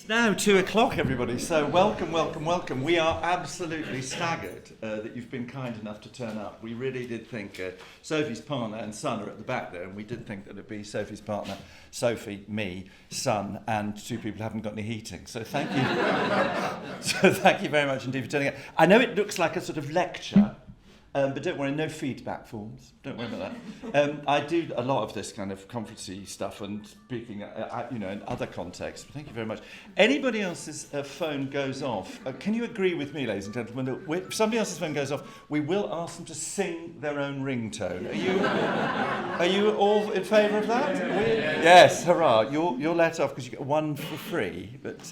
It's now 2 o'clock, everybody, so welcome, welcome, welcome. We are absolutely staggered that you've been kind enough to turn up. We really did think Sophie's partner and son are at the back there, and we did think that it'd be Sophie's partner, Sophie, me, son, and two people who haven't got any heating. So thank you. So thank you very much indeed for turning up. I know it looks like a sort of lecture, but don't worry, no feedback forms. Don't worry about that. I do a lot of this kind of conferencey stuff and speaking, in other contexts. Thank you very much. Anybody else's phone goes off, can you agree with me, ladies and gentlemen, that if somebody else's phone goes off, we will ask them to sing their own ringtone. Are you all in favour of that? Yes, hurrah! You're let off because you get one for free. But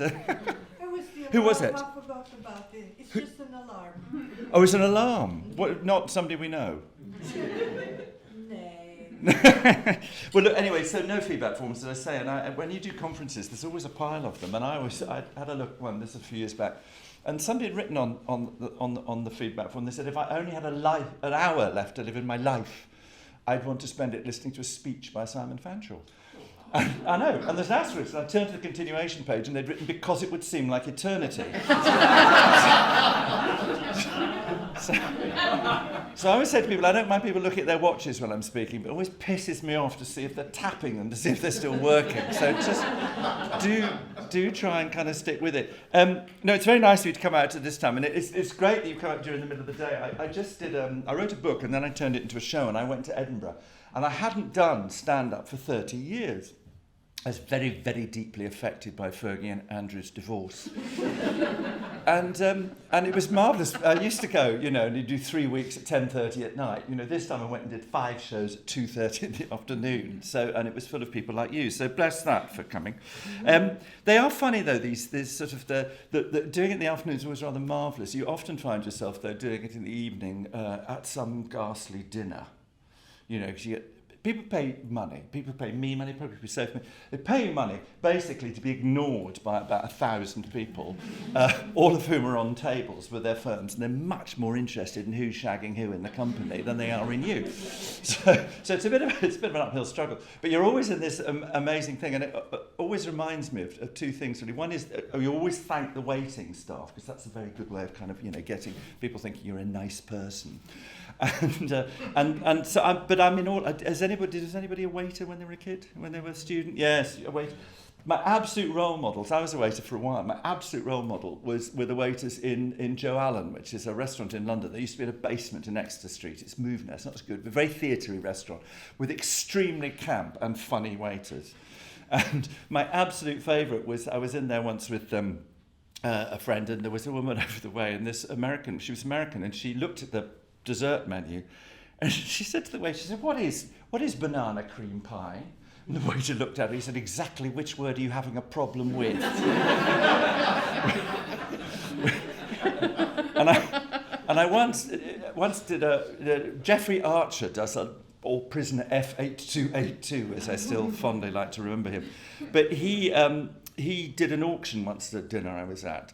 who was it? I forgot about it. It's just an alarm. Oh, it's an alarm. What? Not somebody we know. Well, look, anyway, so no feedback forms, as I say, and when you do conferences, there's always a pile of them, and I had a look one, this a few years back, and somebody had written on the feedback form, they said, if I only had an hour left to live in my life, I'd want to spend it listening to a speech by Simon Fanshawe. I know, and there's an asterisk, and I turned to the continuation page, and they'd written, because it would seem like eternity. So I always say to people, I don't mind people looking at their watches when I'm speaking, but it always pisses me off to see if they're tapping them, to see if they're still working. So just do try and kind of stick with it. No, it's very nice of you to come out at this time, and it's great that you come out during the middle of the day. I just did, I wrote a book, and then I turned it into a show, and I went to Edinburgh, and I hadn't done stand-up for 30 years. I was very, very deeply affected by Fergie and Andrew's divorce. And it was marvellous. I used to go, and you do 3 weeks at 10:30 at night. This time I went and did 5 shows at 2:30 in the afternoon. And it was full of people like you. So bless that for coming. They are funny, though, these sort of, the doing it in the afternoon is always rather marvellous. You often find yourself, though, doing it in the evening at some ghastly dinner. Because you get... People pay money. People pay me money, people pay Sophie money. They pay you money, basically, to be ignored by about 1,000 people, all of whom are on tables with their firms, and they're much more interested in who's shagging who in the company than they are in you. So it's a bit of an uphill struggle. But you're always in this amazing thing, and it always reminds me of two things, really. One is you always thank the waiting staff, because that's a very good way of kind of, getting people thinking you're a nice person. And so, but I mean, was anybody a waiter when they were a kid, when they were a student? Yes, a waiter. My absolute role models, I was a waiter for a while, my absolute role model were the waiters in Joe Allen, which is a restaurant in London. There used to be in a basement in Exeter Street. It's moved now, it's not as good, but a very theatre-y restaurant with extremely camp and funny waiters. And my absolute favourite was, I was in there once with a friend, and there was a woman over the way, and she was American, and she looked at the dessert menu, and she said to the waiter, she said, what is banana cream pie? And the waiter looked at her, he said, exactly which word are you having a problem with? and I once did Jeffrey Archer does or prisoner F8282, as I still fondly like to remember him, but he did an auction once at dinner I was at,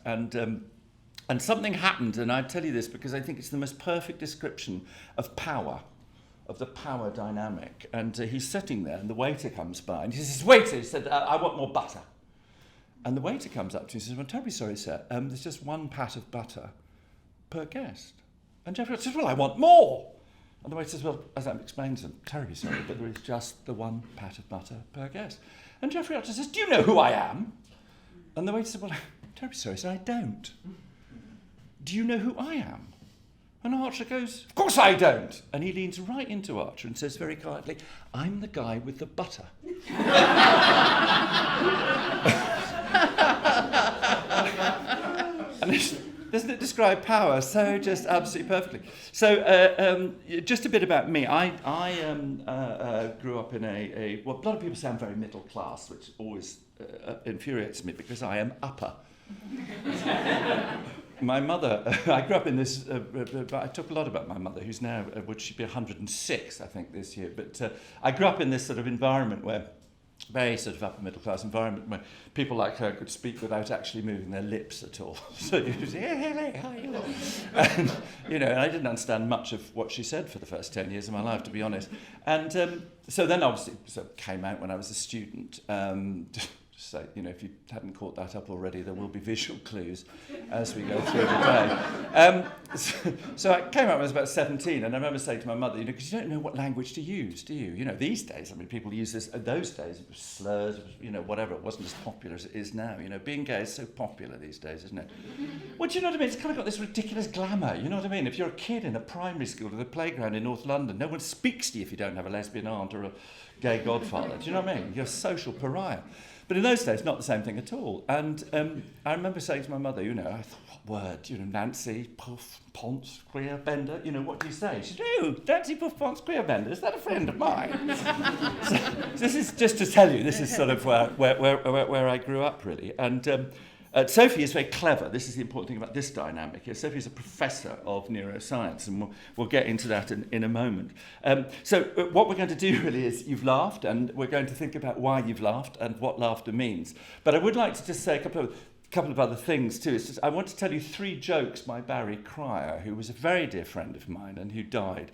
and something happened, and I tell you this because I think it's the most perfect description of power, of the power dynamic. And he's sitting there, and the waiter comes by, and he says, waiter, he said, I want more butter. And the waiter comes up to him and says, well, I'm terribly sorry, sir, there's just one pat of butter per guest. And Jeffrey says, well, I want more. And the waiter says, well, as I explained to him, terribly sorry, but there is just the one pat of butter per guest. And Jeffrey Archer says, do you know who I am? And the waiter said, well, I'm terribly sorry, sir, I don't. Do you know who I am? And Archer goes, of course I don't. And he leans right into Archer and says very quietly, I'm the guy with the butter. And doesn't it describe power so just absolutely perfectly? So just a bit about me. I grew up in a lot of people say I'm very middle class, which always infuriates me because I am upper. My mother, I grew up in this, I talk a lot about my mother, who's now, would she be 106, I think, this year. But I grew up in this sort of environment where, very sort of upper middle class environment, where people like her could speak without actually moving their lips at all. So you just, and, and I didn't understand much of what she said for the first 10 years of my life, to be honest. And so then obviously came out when I was a student. So, if you hadn't caught that up already, there will be visual clues as we go through the day. So I came out when I was about 17, and I remember saying to my mother, because you don't know what language to use, do you? These days, people use this. Those days, it was slurs, whatever. It wasn't as popular as it is now. Being gay is so popular these days, isn't it? Well, do you know what I mean? It's kind of got this ridiculous glamour. You know what I mean? If you're a kid in a primary school or the playground in North London, no one speaks to you if you don't have a lesbian aunt or a gay godfather. Do you know what I mean? You're a social pariah. But in those days, not the same thing at all. And I remember saying to my mother, I thought, what word? Nancy, Puff, Ponce, Queer Bender. What do you say? She said, oh, Nancy, Puff, Ponce, Queer Bender. Is that a friend of mine? So this is just to tell you, this is sort of where I grew up, really. And Sophie is very clever. This is the important thing about this dynamic here. Sophie is a professor of neuroscience, and we'll get into that in a moment. So what we're going to do really is you've laughed, and we're going to think about why you've laughed and what laughter means. But I would like to just say a couple of other things too. It's just, I want to tell you 3 jokes by Barry Cryer, who was a very dear friend of mine and who died.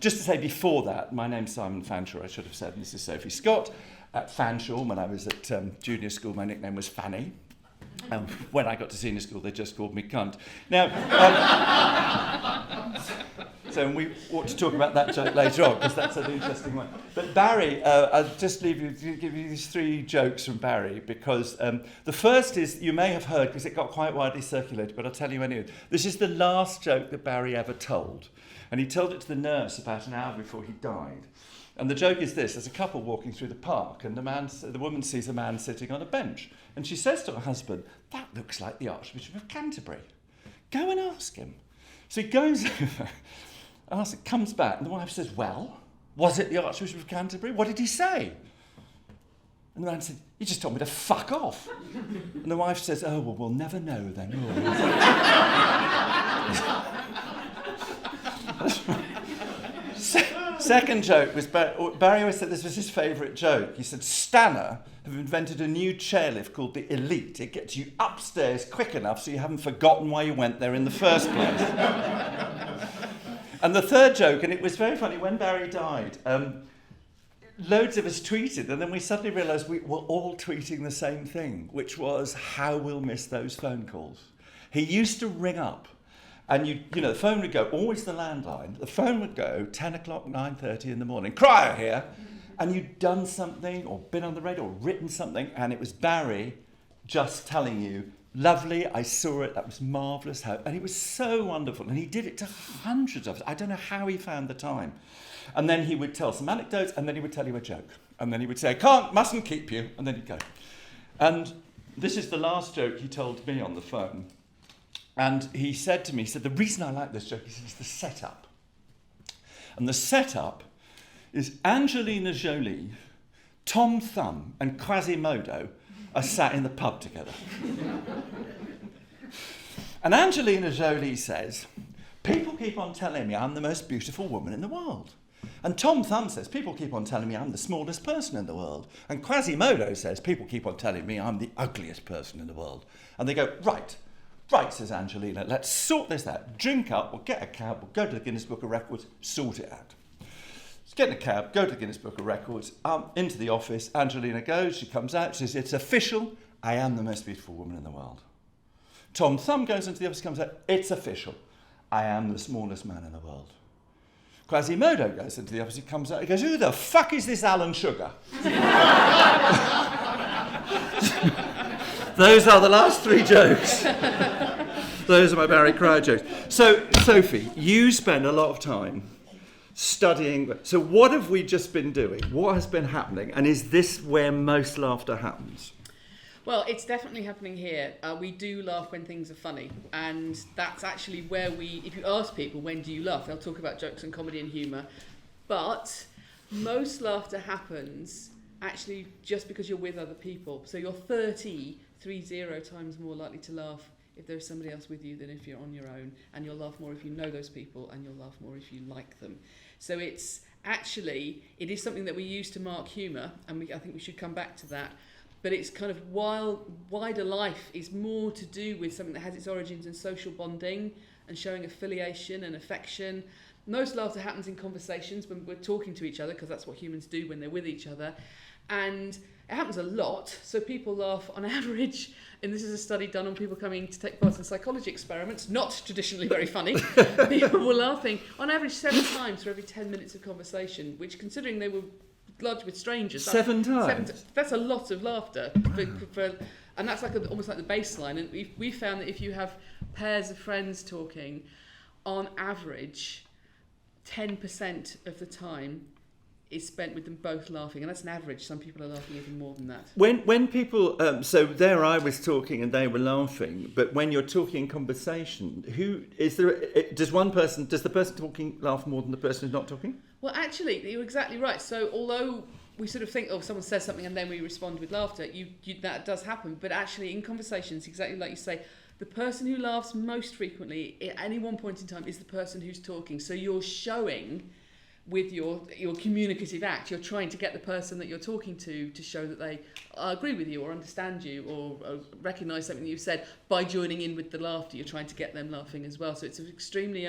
Just to say before that, my name's Simon Fanshawe, I should have said, and this is Sophie Scott. At Fanshawe, when I was at junior school, my nickname was Fanny. When I got to senior school, they just called me cunt. Now, so we ought to talk about that joke later on, because that's an interesting one. But Barry, I'll just give you these 3 jokes from Barry, because the first is, you may have heard, because it got quite widely circulated, but I'll tell you anyway. This is the last joke that Barry ever told. And he told it to the nurse about an hour before he died. And the joke is this: there's a couple walking through the park, and the woman sees a man sitting on a bench, and she says to her husband, that looks like the Archbishop of Canterbury. Go and ask him. So he goes over, comes back, and the wife says, well, was it the Archbishop of Canterbury? What did he say? And the man said, he just told me to fuck off. And the wife says, oh, well, we'll never know then, will we? Second joke was, Barry always said this was his favourite joke. He said, Stanner have invented a new chairlift called the Elite. It gets you upstairs quick enough so you haven't forgotten why you went there in the first place. And the third joke, and it was very funny, when Barry died, loads of us tweeted, and then we suddenly realised we were all tweeting the same thing, which was how we'll miss those phone calls. He used to ring up. And the phone would go, always the landline, the phone would go 10 o'clock, 9:30 in the morning, Cryer here, and you'd done something or been on the radio or written something, and it was Barry just telling you, lovely, I saw it, that was marvellous, and it was so wonderful, and he did it to hundreds of us. I don't know how he found the time. And then he would tell some anecdotes, and then he would tell you a joke, and then he would say, mustn't keep you, and then he'd go. And this is the last joke he told me on the phone. And he said to me, the reason I like this joke is it's the setup. And the setup is Angelina Jolie, Tom Thumb, and Quasimodo are sat in the pub together. And Angelina Jolie says, people keep on telling me I'm the most beautiful woman in the world. And Tom Thumb says, people keep on telling me I'm the smallest person in the world. And Quasimodo says, people keep on telling me I'm the ugliest person in the world. And they go, right, says Angelina, let's sort this out. Drink up, we'll get a cab, we'll go to the Guinness Book of Records, sort it out. Let's get in a cab, go to the Guinness Book of Records, into the office. Angelina goes, she comes out, she says, it's official, I am the most beautiful woman in the world. Tom Thumb goes into the office, comes out, it's official, I am the smallest man in the world. Quasimodo goes into the office, he comes out, he goes, who the fuck is this Alan Sugar? Those are the last 3 jokes. Those are my Barry Cryer jokes. So, Sophie, you spend a lot of time studying. So what have we just been doing? What has been happening? And is this where most laughter happens? Well, it's definitely happening here. We do laugh when things are funny. And that's actually where if you ask people, when do you laugh? They'll talk about jokes and comedy and humour. But most laughter happens actually just because you're with other people. So you're 30 times more likely to laugh if there's somebody else with you than if you're on your own, and you'll laugh more if you know those people, and you'll laugh more if you like them. So it is something that we use to mark humour, and I think we should come back to that. But it's kind of wider life is more to do with something that has its origins in social bonding and showing affiliation and affection. Most laughter happens in conversations when we're talking to each other, because that's what humans do when they're with each other. And it happens a lot. So people laugh on average, and this is a study done on people coming to take part in psychology experiments, not traditionally very funny. People were laughing on average 7 times for every 10 minutes of conversation, which, considering they were lodged with strangers, 7 times? That's a lot of laughter. And that's like almost like the baseline. And we found that if you have pairs of friends talking, on average, 10% of the time is spent with them both laughing, and that's an average. Some people are laughing even more than that. When people, so there I was talking and they were laughing, but when you're talking in conversation, does the person talking laugh more than the person who's not talking? Well, actually, you're exactly right. So although we sort of think, oh, someone says something and then we respond with laughter, that does happen. But actually, in conversations, exactly like you say, the person who laughs most frequently at any one point in time is the person who's talking. So you're showing with your communicative act, you're trying to get the person that you're talking to show that they agree with you or understand you or recognise something that you've said by joining in with the laughter. You're trying to get them laughing as well. So it's extremely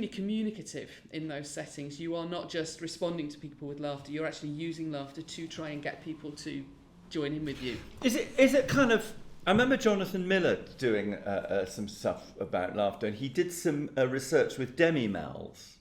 communicative in those settings. You are not just responding to people with laughter, you're actually using laughter to try and get people to join in with you. Is it kind of... I remember Jonathan Miller doing some stuff about laughter, and he did some research with demi-mouths.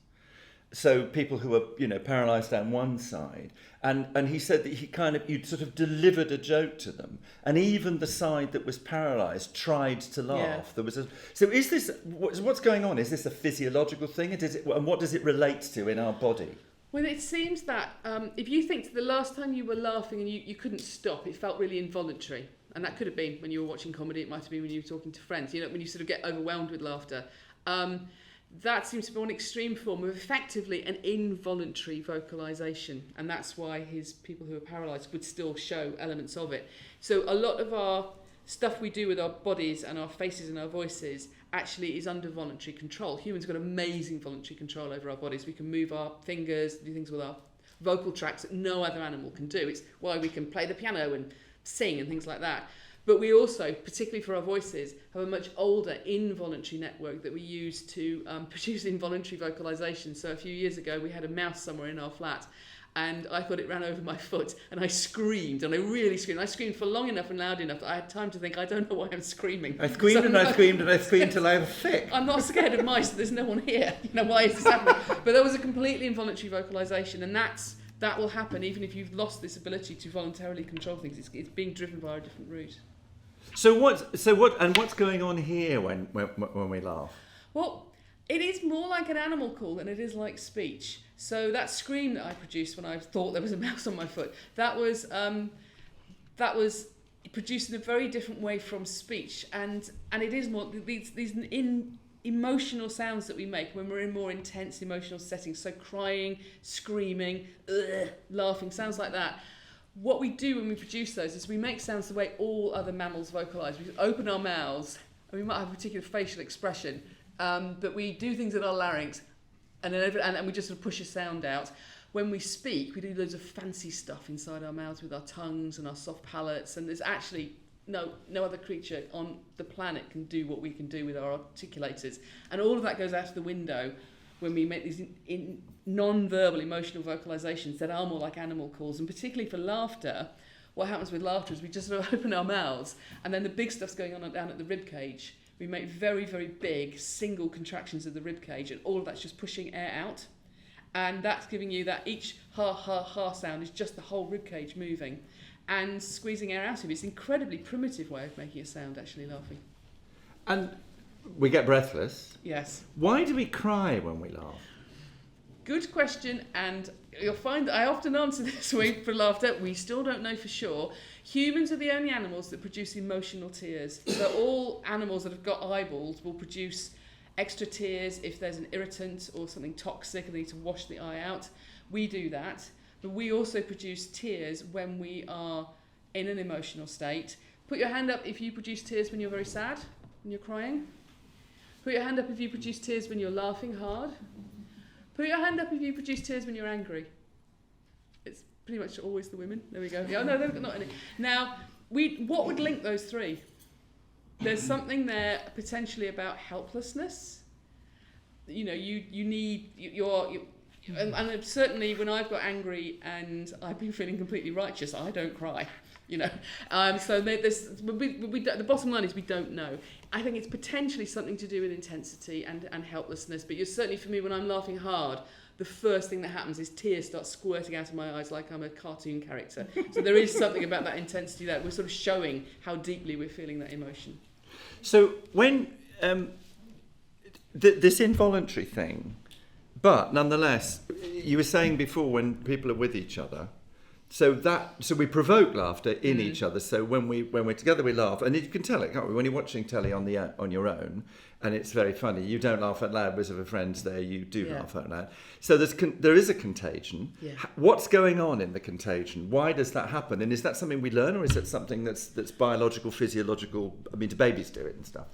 So people who are, paralysed down one side, and he said that you'd sort of delivered a joke to them, and even the side that was paralysed tried to laugh. Yeah. So is this what's going on? Is this a physiological thing, and what does it relate to in our body? Well, it seems that if you think the last time you were laughing and you couldn't stop, it felt really involuntary. And that could have been when you were watching comedy, it might have been when you were talking to friends, when you sort of get overwhelmed with laughter. That seems to be one extreme form of effectively an involuntary vocalisation, and that's why his people who are paralysed would still show elements of it. So a lot of our stuff we do with our bodies and our faces and our voices actually is under voluntary control. Humans have got amazing voluntary control over our bodies. We can move our fingers, do things with our vocal tracts that no other animal can do. It's why we can play the piano and sing and things like that. But we also, particularly for our voices, have a much older involuntary network that we use to produce involuntary vocalisation. So a few years ago, we had a mouse somewhere in our flat, and I thought it ran over my foot, and I screamed, and I really screamed. I screamed for long enough and loud enough that I had time to think, I don't know why I'm screaming. I screamed and I screamed and I screamed till I have a fit. I'm not scared of mice, there's no one here. Why is this happening? But there was a completely involuntary vocalisation, and that will happen even if you've lost this ability to voluntarily control things. It's being driven by a different route. So what's going on here when we laugh? Well, it is more like an animal call than it is like speech. So that scream that I produced when I thought there was a mouse on my foot, that was produced in a very different way from speech, and it is more these emotional sounds that we make when we're in more intense emotional settings. So crying, screaming, laughing, sounds like that. What we do when we produce those is we make sounds the way all other mammals vocalise. We open our mouths, and we might have a particular facial expression, but we do things in our larynx, and we just sort of push a sound out. When we speak, we do loads of fancy stuff inside our mouths with our tongues and our soft palates, and there's actually no other creature on the planet can do what we can do with our articulators. And all of that goes out the window when we make these non-verbal emotional vocalizations that are more like animal calls. And particularly for laughter, what happens with laughter is we just sort of open our mouths, and then the big stuff's going on down at the rib cage. We make very, very big single contractions of the rib cage, and all of that's just pushing air out. And that's giving you that each ha, ha, ha sound is just the whole rib cage moving and squeezing air out of it. It's an incredibly primitive way of making a sound, actually, laughing. And we get breathless. Yes. Why do we cry when we laugh? Good question, and you'll find that I often answer this way for laughter. We still don't know for sure. Humans are the only animals that produce emotional tears. So all animals that have got eyeballs will produce extra tears if there's an irritant or something toxic and they need to wash the eye out. We do that, but we also produce tears when we are in an emotional state. Put your hand up if you produce tears when you're very sad, when you're crying. Put your hand up if you produce tears when you're laughing hard. Put your hand up if you produce tears when you're angry. It's pretty much always the women. There we go. Yeah, no, not any. Now, what would link those three? There's something there potentially about helplessness. You And certainly when I've got angry and I've been feeling completely righteous, I don't cry. So the bottom line is we don't know. I think it's potentially something to do with intensity and helplessness, but certainly for me, when I'm laughing hard, the first thing that happens is tears start squirting out of my eyes like I'm a cartoon character. So there is something about that intensity that we're sort of showing how deeply we're feeling that emotion. So when this involuntary thing, but nonetheless, you were saying before when people are with each other, so we provoke laughter in each other. So when we're together, we laugh, and you can tell it, can't we? When you're watching telly on your own, and it's very funny, you don't laugh out loud, but if a friend's there, you do laugh out loud. So there is a contagion. Yeah. What's going on in the contagion? Why does that happen? And is that something we learn, or is it something that's biological, physiological? I mean, do babies do it and stuff?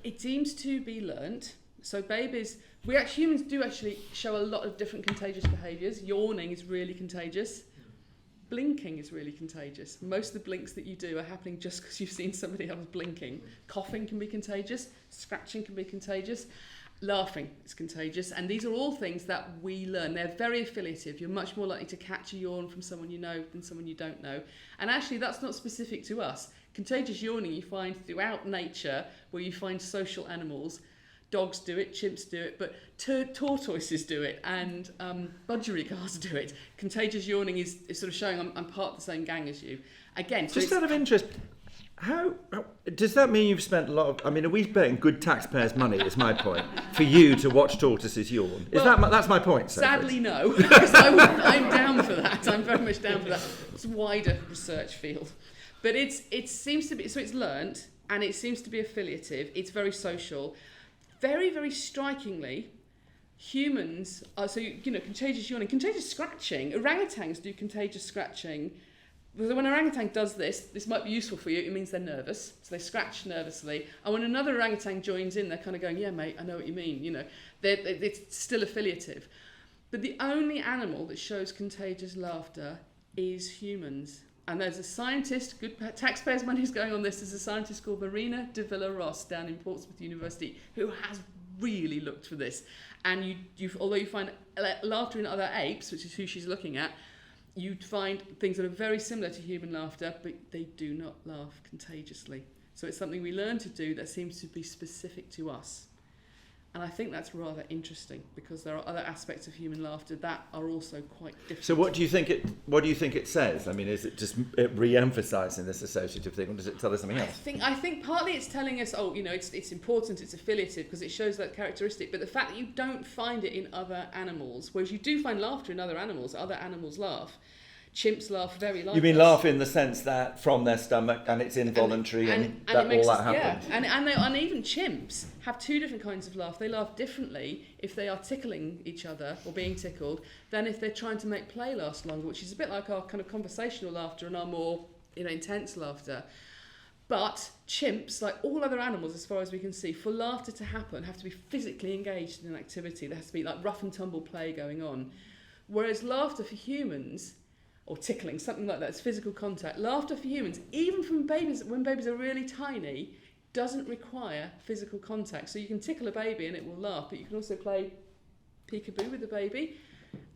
It seems to be learnt. So babies, humans do actually show a lot of different contagious behaviours. Yawning is really contagious. Blinking is really contagious. Most of the blinks that you do are happening just because you've seen somebody else blinking. Coughing can be contagious. Scratching can be contagious. Laughing is contagious. And these are all things that we learn. They're very affiliative. You're much more likely to catch a yawn from someone you know than someone you don't know. And actually, that's not specific to us. Contagious yawning you find throughout nature, where you find social animals. Dogs do it, chimps do it, but tortoises do it, and budgerigars do it. Contagious yawning is sort of showing I'm part of the same gang as you. Again, so just out of interest, how does that mean you've spent a lot of? I mean, are we spending good taxpayers' money? Is my point for you to watch tortoises yawn? That's my point? Sadly, no. Because I'm down for that. I'm very much down for that. It's a wider research field, but it seems to be so. It's learnt, and it seems to be affiliative. It's very social. Very, very strikingly, humans are, contagious yawning, contagious scratching. Orangutans do contagious scratching. Because when an orangutan does this might be useful for you, it means they're nervous. So they scratch nervously. And when another orangutan joins in, they're kind of going, yeah, mate, I know what you mean. It's still affiliative. But the only animal that shows contagious laughter is humans. And there's a scientist, good taxpayers' money is going on this, there's a scientist called Marina de Villa-Ross down in Portsmouth University who has really looked for this. And although you find laughter in other apes, which is who she's looking at, you'd find things that are very similar to human laughter, but they do not laugh contagiously. So it's something we learn to do that seems to be specific to us. And I think that's rather interesting because there are other aspects of human laughter that are also quite different. So what do you think it says? I mean, is it just re-emphasising this associative thing, or does it tell us something else? I think partly it's telling us, it's important, it's affiliative because it shows that characteristic. But the fact that you don't find it in other animals, whereas you do find laughter in other animals laugh. Chimps laugh very like You mean us. laugh in the sense that from their stomach and it's involuntary and that all that happens? Yeah, and even chimps have two different kinds of laugh. They laugh differently if they are tickling each other or being tickled than if they're trying to make play last longer, which is a bit like our kind of conversational laughter and our more intense laughter. But chimps, like all other animals as far as we can see, for laughter to happen have to be physically engaged in an activity. There has to be like rough and tumble play going on. Whereas laughter for humans, or tickling, something like that, it's physical contact. Laughter for humans, even from babies, when babies are really tiny, doesn't require physical contact. So you can tickle a baby and it will laugh, but you can also play peekaboo with the baby,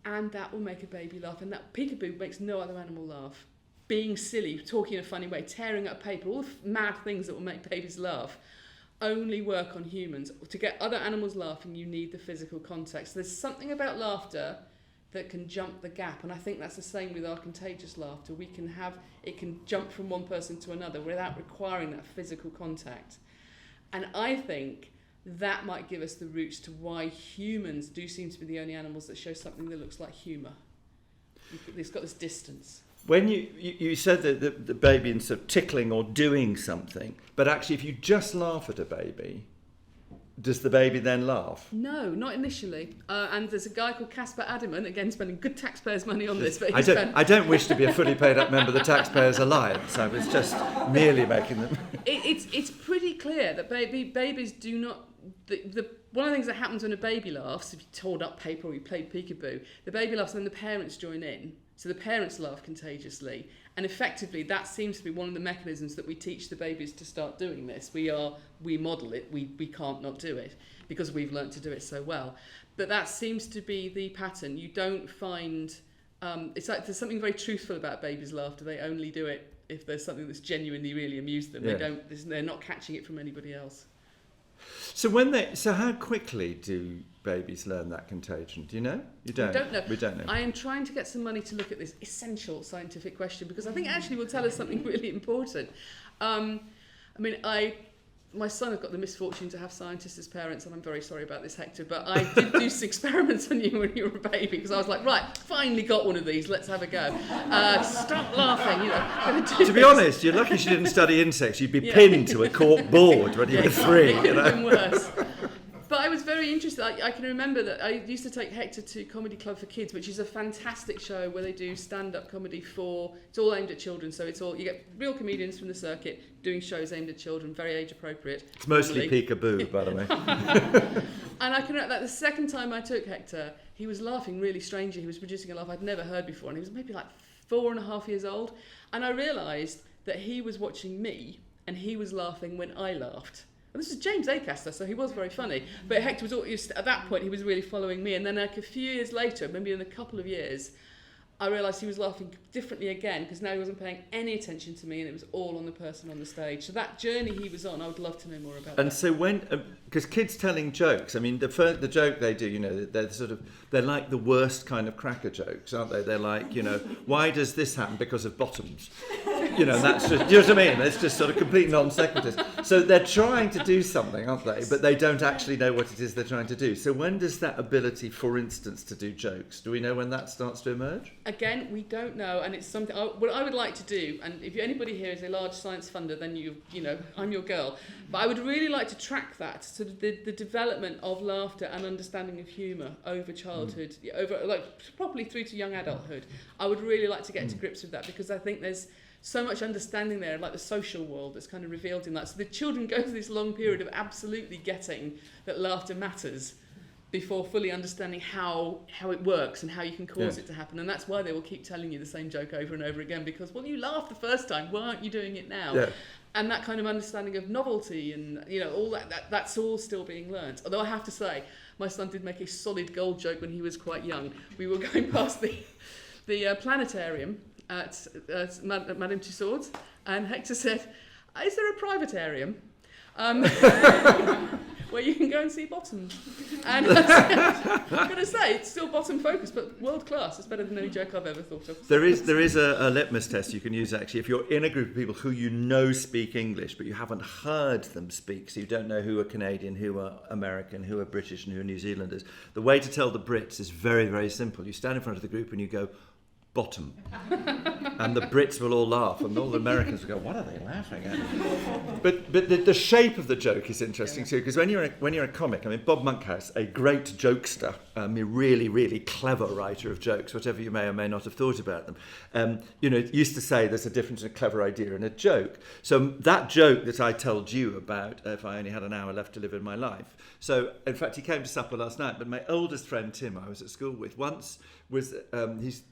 and that will make a baby laugh. And that peekaboo makes no other animal laugh. Being silly, talking in a funny way, tearing up paper, all the mad things that will make babies laugh only work on humans. To get other animals laughing, you need the physical contact. So there's something about laughter that can jump the gap, and I think that's the same with our contagious laughter. It can jump from one person to another without requiring that physical contact. And I think that might give us the roots to why humans do seem to be the only animals that show something that looks like humour. It's got this distance. When you said that the baby in sort of tickling or doing something, but actually if you just laugh at a baby, does the baby then laugh? No, not initially. And there's a guy called Caspar Adamant, again spending good taxpayers' money on this. But I don't wish to be a fully paid up member of the Taxpayers Alliance. I was just merely making them. It's pretty clear that babies do not. One of the things that happens when a baby laughs, if you tore up paper or you played peekaboo, the baby laughs and then the parents join in. So the parents laugh contagiously. And effectively, that seems to be one of the mechanisms that we teach the babies to start doing this. We model it, we can't not do it, because we've learnt to do it so well. But that seems to be the pattern. You don't find... it's like there's something very truthful about babies' laughter. They only do it if there's something that's genuinely really amused them. Yeah. They're not catching it from anybody else. So how quickly do babies learn that contagion? Do you know? You don't? We don't know. We don't know. I am trying to get some money to look at this essential scientific question, because I think it actually will tell us something really important. My son has got the misfortune to have scientists as parents, and I'm very sorry about this, Hector, but I did do some experiments on you when you were a baby, because I was like, right, finally got one of these, let's have a go. Stop laughing, you know. To be honest, you're lucky she didn't study insects. You'd be pinned to a cork board when you were 3. It could have been worse. But I was very interested. I can remember that I used to take Hector to Comedy Club for Kids, which is a fantastic show where they do stand-up comedy it's all aimed at children. So you get real comedians from the circuit doing shows aimed at children, very age appropriate. It's mostly peekaboo, by the way. And I can remember that the second time I took Hector, he was laughing really strangely. He was producing a laugh I'd never heard before, and he was maybe like 4.5 years old. And I realised that he was watching me, and he was laughing when I laughed. And this is James Acaster, so he was very funny. But Hector at that point, he was really following me. And then like a few years later, maybe in a couple of years, I realised he was laughing differently again, because now he wasn't paying any attention to me, and it was all on the person on the stage. So that journey he was on, I would love to know more about. And that. so because kids telling jokes, I mean, the joke they do, you know, they're like the worst kind of cracker jokes, aren't they? They're like, you know, why does this happen? Because of bottoms. You know, that's just, you know what I mean? It's just sort of complete non sequiturs. So they're trying to do something, aren't they? But they don't actually know what it is they're trying to do. So when does that ability, for instance, to do jokes, do we know when that starts to emerge? Again, we don't know, and it's something what I would like to do. And if anybody here is a large science funder, then you know I'm your girl. But I would really like to track that, sort of the development of laughter and understanding of humour over childhood, over like properly through to young adulthood. I would really like to get to grips with that, because I think there's so much understanding there, like the social world that's kind of revealed in that. So the children go through this long period of absolutely getting that laughter matters before fully understanding how it works and how you can cause it to happen. And that's why they will keep telling you the same joke over and over again, because, well, you laughed the first time, why aren't you doing it now? Yeah. And that kind of understanding of novelty and, you know, all that's all still being learnt. Although I have to say, my son did make a solid gold joke when he was quite young. We were going past the planetarium at Madame Tussauds, and Hector said, is there a privatarium? Where you can go and see bottoms. And I'm going to say, it's still bottom focused, but world class. It's better than any joke I've ever thought of. There is a litmus test you can use, actually. If you're in a group of people who you know speak English, but you haven't heard them speak, so you don't know who are Canadian, who are American, who are British, and who are New Zealanders, the way to tell the Brits is very, very simple. You stand in front of the group and you go, bottom. And the Brits will all laugh, and all the Americans will go, what are they laughing at? But the shape of the joke is interesting too, because when you're a comic, I mean, Bob Monkhouse, a great jokester, a really, really clever writer of jokes, whatever you may or may not have thought about them, used to say there's a difference in a clever idea and a joke. So that joke that I told you about, if I only had an hour left to live in my life. So, in fact, he came to supper last night, but my oldest friend, Tim, I was at school with, once was, he's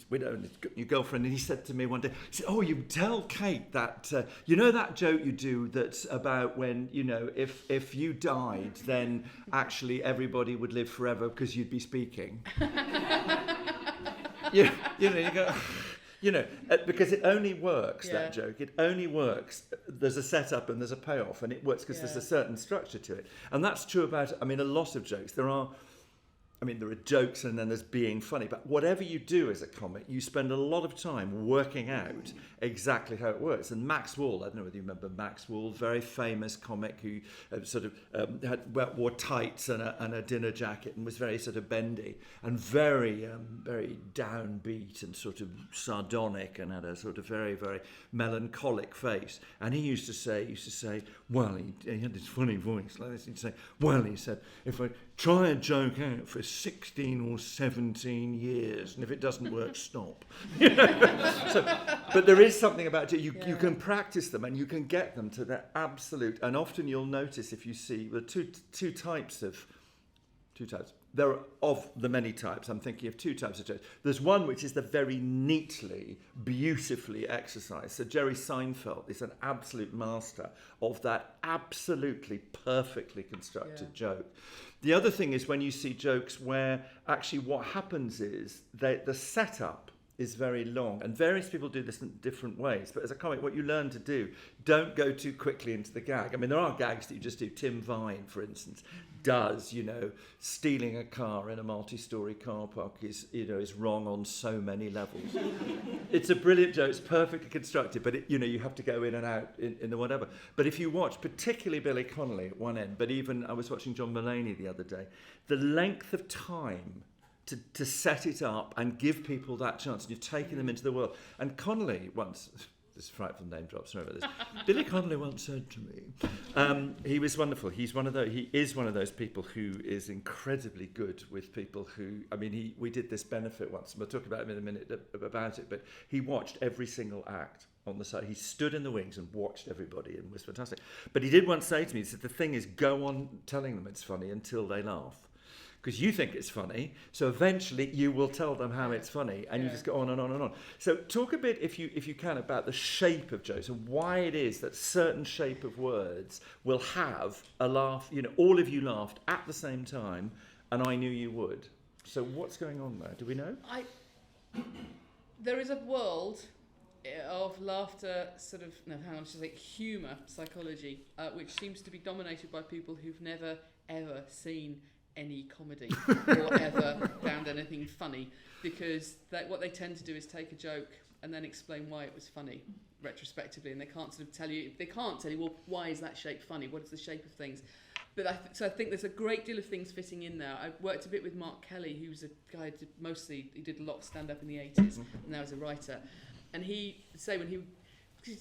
widow and your girlfriend, and he said to me one day, he said, oh, you tell Kate that, you know that joke you do that's about when, you know, if you died, then actually everybody would live forever because you'd be speaking. you go, because it only works, that joke. It only works. There's a setup and there's a payoff, and it works because there's a certain structure to it. And that's true about, a lot of jokes. There are jokes and then there's being funny. But whatever you do as a comic, you spend a lot of time working out exactly how it works. And Max Wall, I don't know whether you remember Max Wall, very famous comic who wore tights and a dinner jacket and was very sort of bendy and very downbeat and sort of sardonic and had a sort of very, very melancholic face. And he used to say, well, he had this funny voice like this. He'd say, well, he said, if I try a joke out for 16 or 17 years, and if it doesn't work, stop. But there is something about it. You can practice them, and you can get them to their absolute. And often you'll notice if you see the two types. there are, of the many types, I'm thinking of two types of jokes. There's one which is the very neatly, beautifully exercised. So Jerry Seinfeld is an absolute master of that absolutely perfectly constructed joke. The other thing is when you see jokes where actually what happens is the setup is very long, and various people do this in different ways, but as a comic what you learn to do, don't go too quickly into the gag. I mean, there are gags that you just do. Tim Vine, for instance, does, stealing a car in a multi-storey car park is wrong on so many levels. It's a brilliant joke, it's perfectly constructed, but you have to go in and out in the whatever. But if you watch, particularly Billy Connolly at one end, but even I was watching John Mulaney the other day, the length of time to set it up and give people that chance, and you've taken them into the world. And Connolly once, this frightful name drop, sorry about this. Billy Connolly once said to me, he was wonderful. He is one of those people who is incredibly good with people who, we did this benefit once, and we'll talk about him in a minute about it, but he watched every single act on the side. He stood in the wings and watched everybody, and was fantastic. But he did once say to me, he said, the thing is, go on telling them it's funny until they laugh. Because you think it's funny, so eventually you will tell them how it's funny, and you just go on and on and on. So talk a bit, if you can, about the shape of jokes and why it is that certain shape of words will have a laugh. All of you laughed at the same time, and I knew you would. So what's going on there? Do we know? There is a world of laughter, humour psychology, which seems to be dominated by people who've never ever seen any comedy or ever found anything funny, because what they tend to do is take a joke and then explain why it was funny retrospectively, and they can't tell you, well, why is that shape funny? What is the shape of things? But I think there's a great deal of things fitting in there. I worked a bit with Mark Kelly, who's a guy he did a lot of stand-up in the 80s, and now is a writer. And he's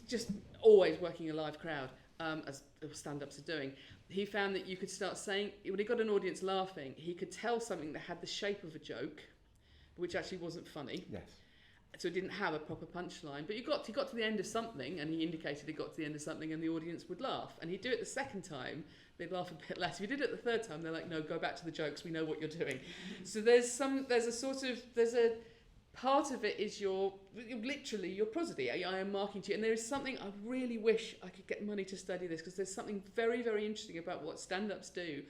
just always working a live crowd, as stand-ups are doing. He found that you could start saying, when he got an audience laughing, he could tell something that had the shape of a joke, which actually wasn't funny. Yes. So it didn't have a proper punchline. But he got to the end of something, and he indicated he got to the end of something, and the audience would laugh. And he'd do it the second time, they'd laugh a bit less. If you did it the third time, they're like, no, go back to the jokes, we know what you're doing. So there's a part of it is literally your prosody. I am marking to you. And there is something, I really wish I could get money to study this, because there's something very, very interesting about what stand-ups do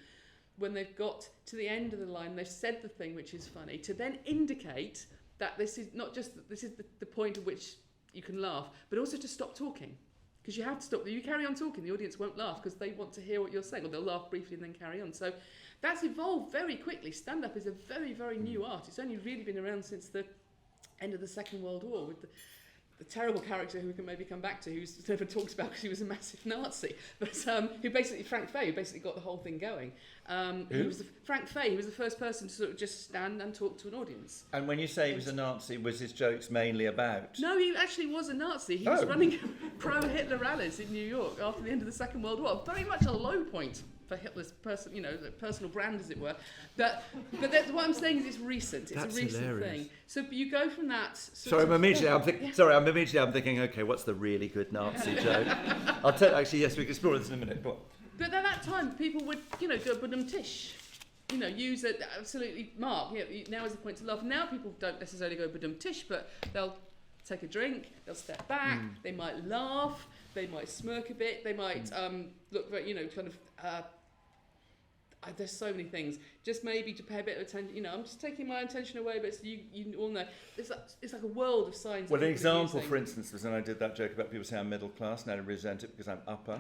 when they've got to the end of the line, they've said the thing which is funny, to then indicate that this is not just, this is the point at which you can laugh, but also to stop talking. Because you have to stop. If you carry on talking, the audience won't laugh because they want to hear what you're saying, or they'll laugh briefly and then carry on. So that's evolved very quickly. Stand-up is a very, very new art. It's only really been around since the end of the Second World War, with the terrible character who we can maybe come back to, who's never talked about because he was a massive Nazi, but Frank Fay, who basically got the whole thing going. Frank Fay, he was the first person to sort of just stand and talk to an audience. And when you say he was a Nazi, was his jokes mainly about? No, he actually was a Nazi. He was running pro-Hitler rallies in New York after the end of the Second World War. Very much a low point for Hitler's personal brand, as it were. But what I'm saying is it's recent. It's That's a recent hilarious. thing. So you go from that. I'm immediately thinking, okay, what's the really good Nazi joke? I'll tell. Actually, yes, we can explore this in a minute. Go on. But at that time, people would, do a budum tish. Use it absolutely mark. Now is the point to laugh. Now people don't necessarily go budum tish, but they'll take a drink, they'll step back, they might laugh, they might smirk a bit, they might look very, there's so many things. Just maybe to pay a bit of attention. I'm just taking my attention away, but you all know it's like a world of signs. Well, an example, for instance, was when I did that joke about people saying I'm middle class, and I resent it because I'm upper.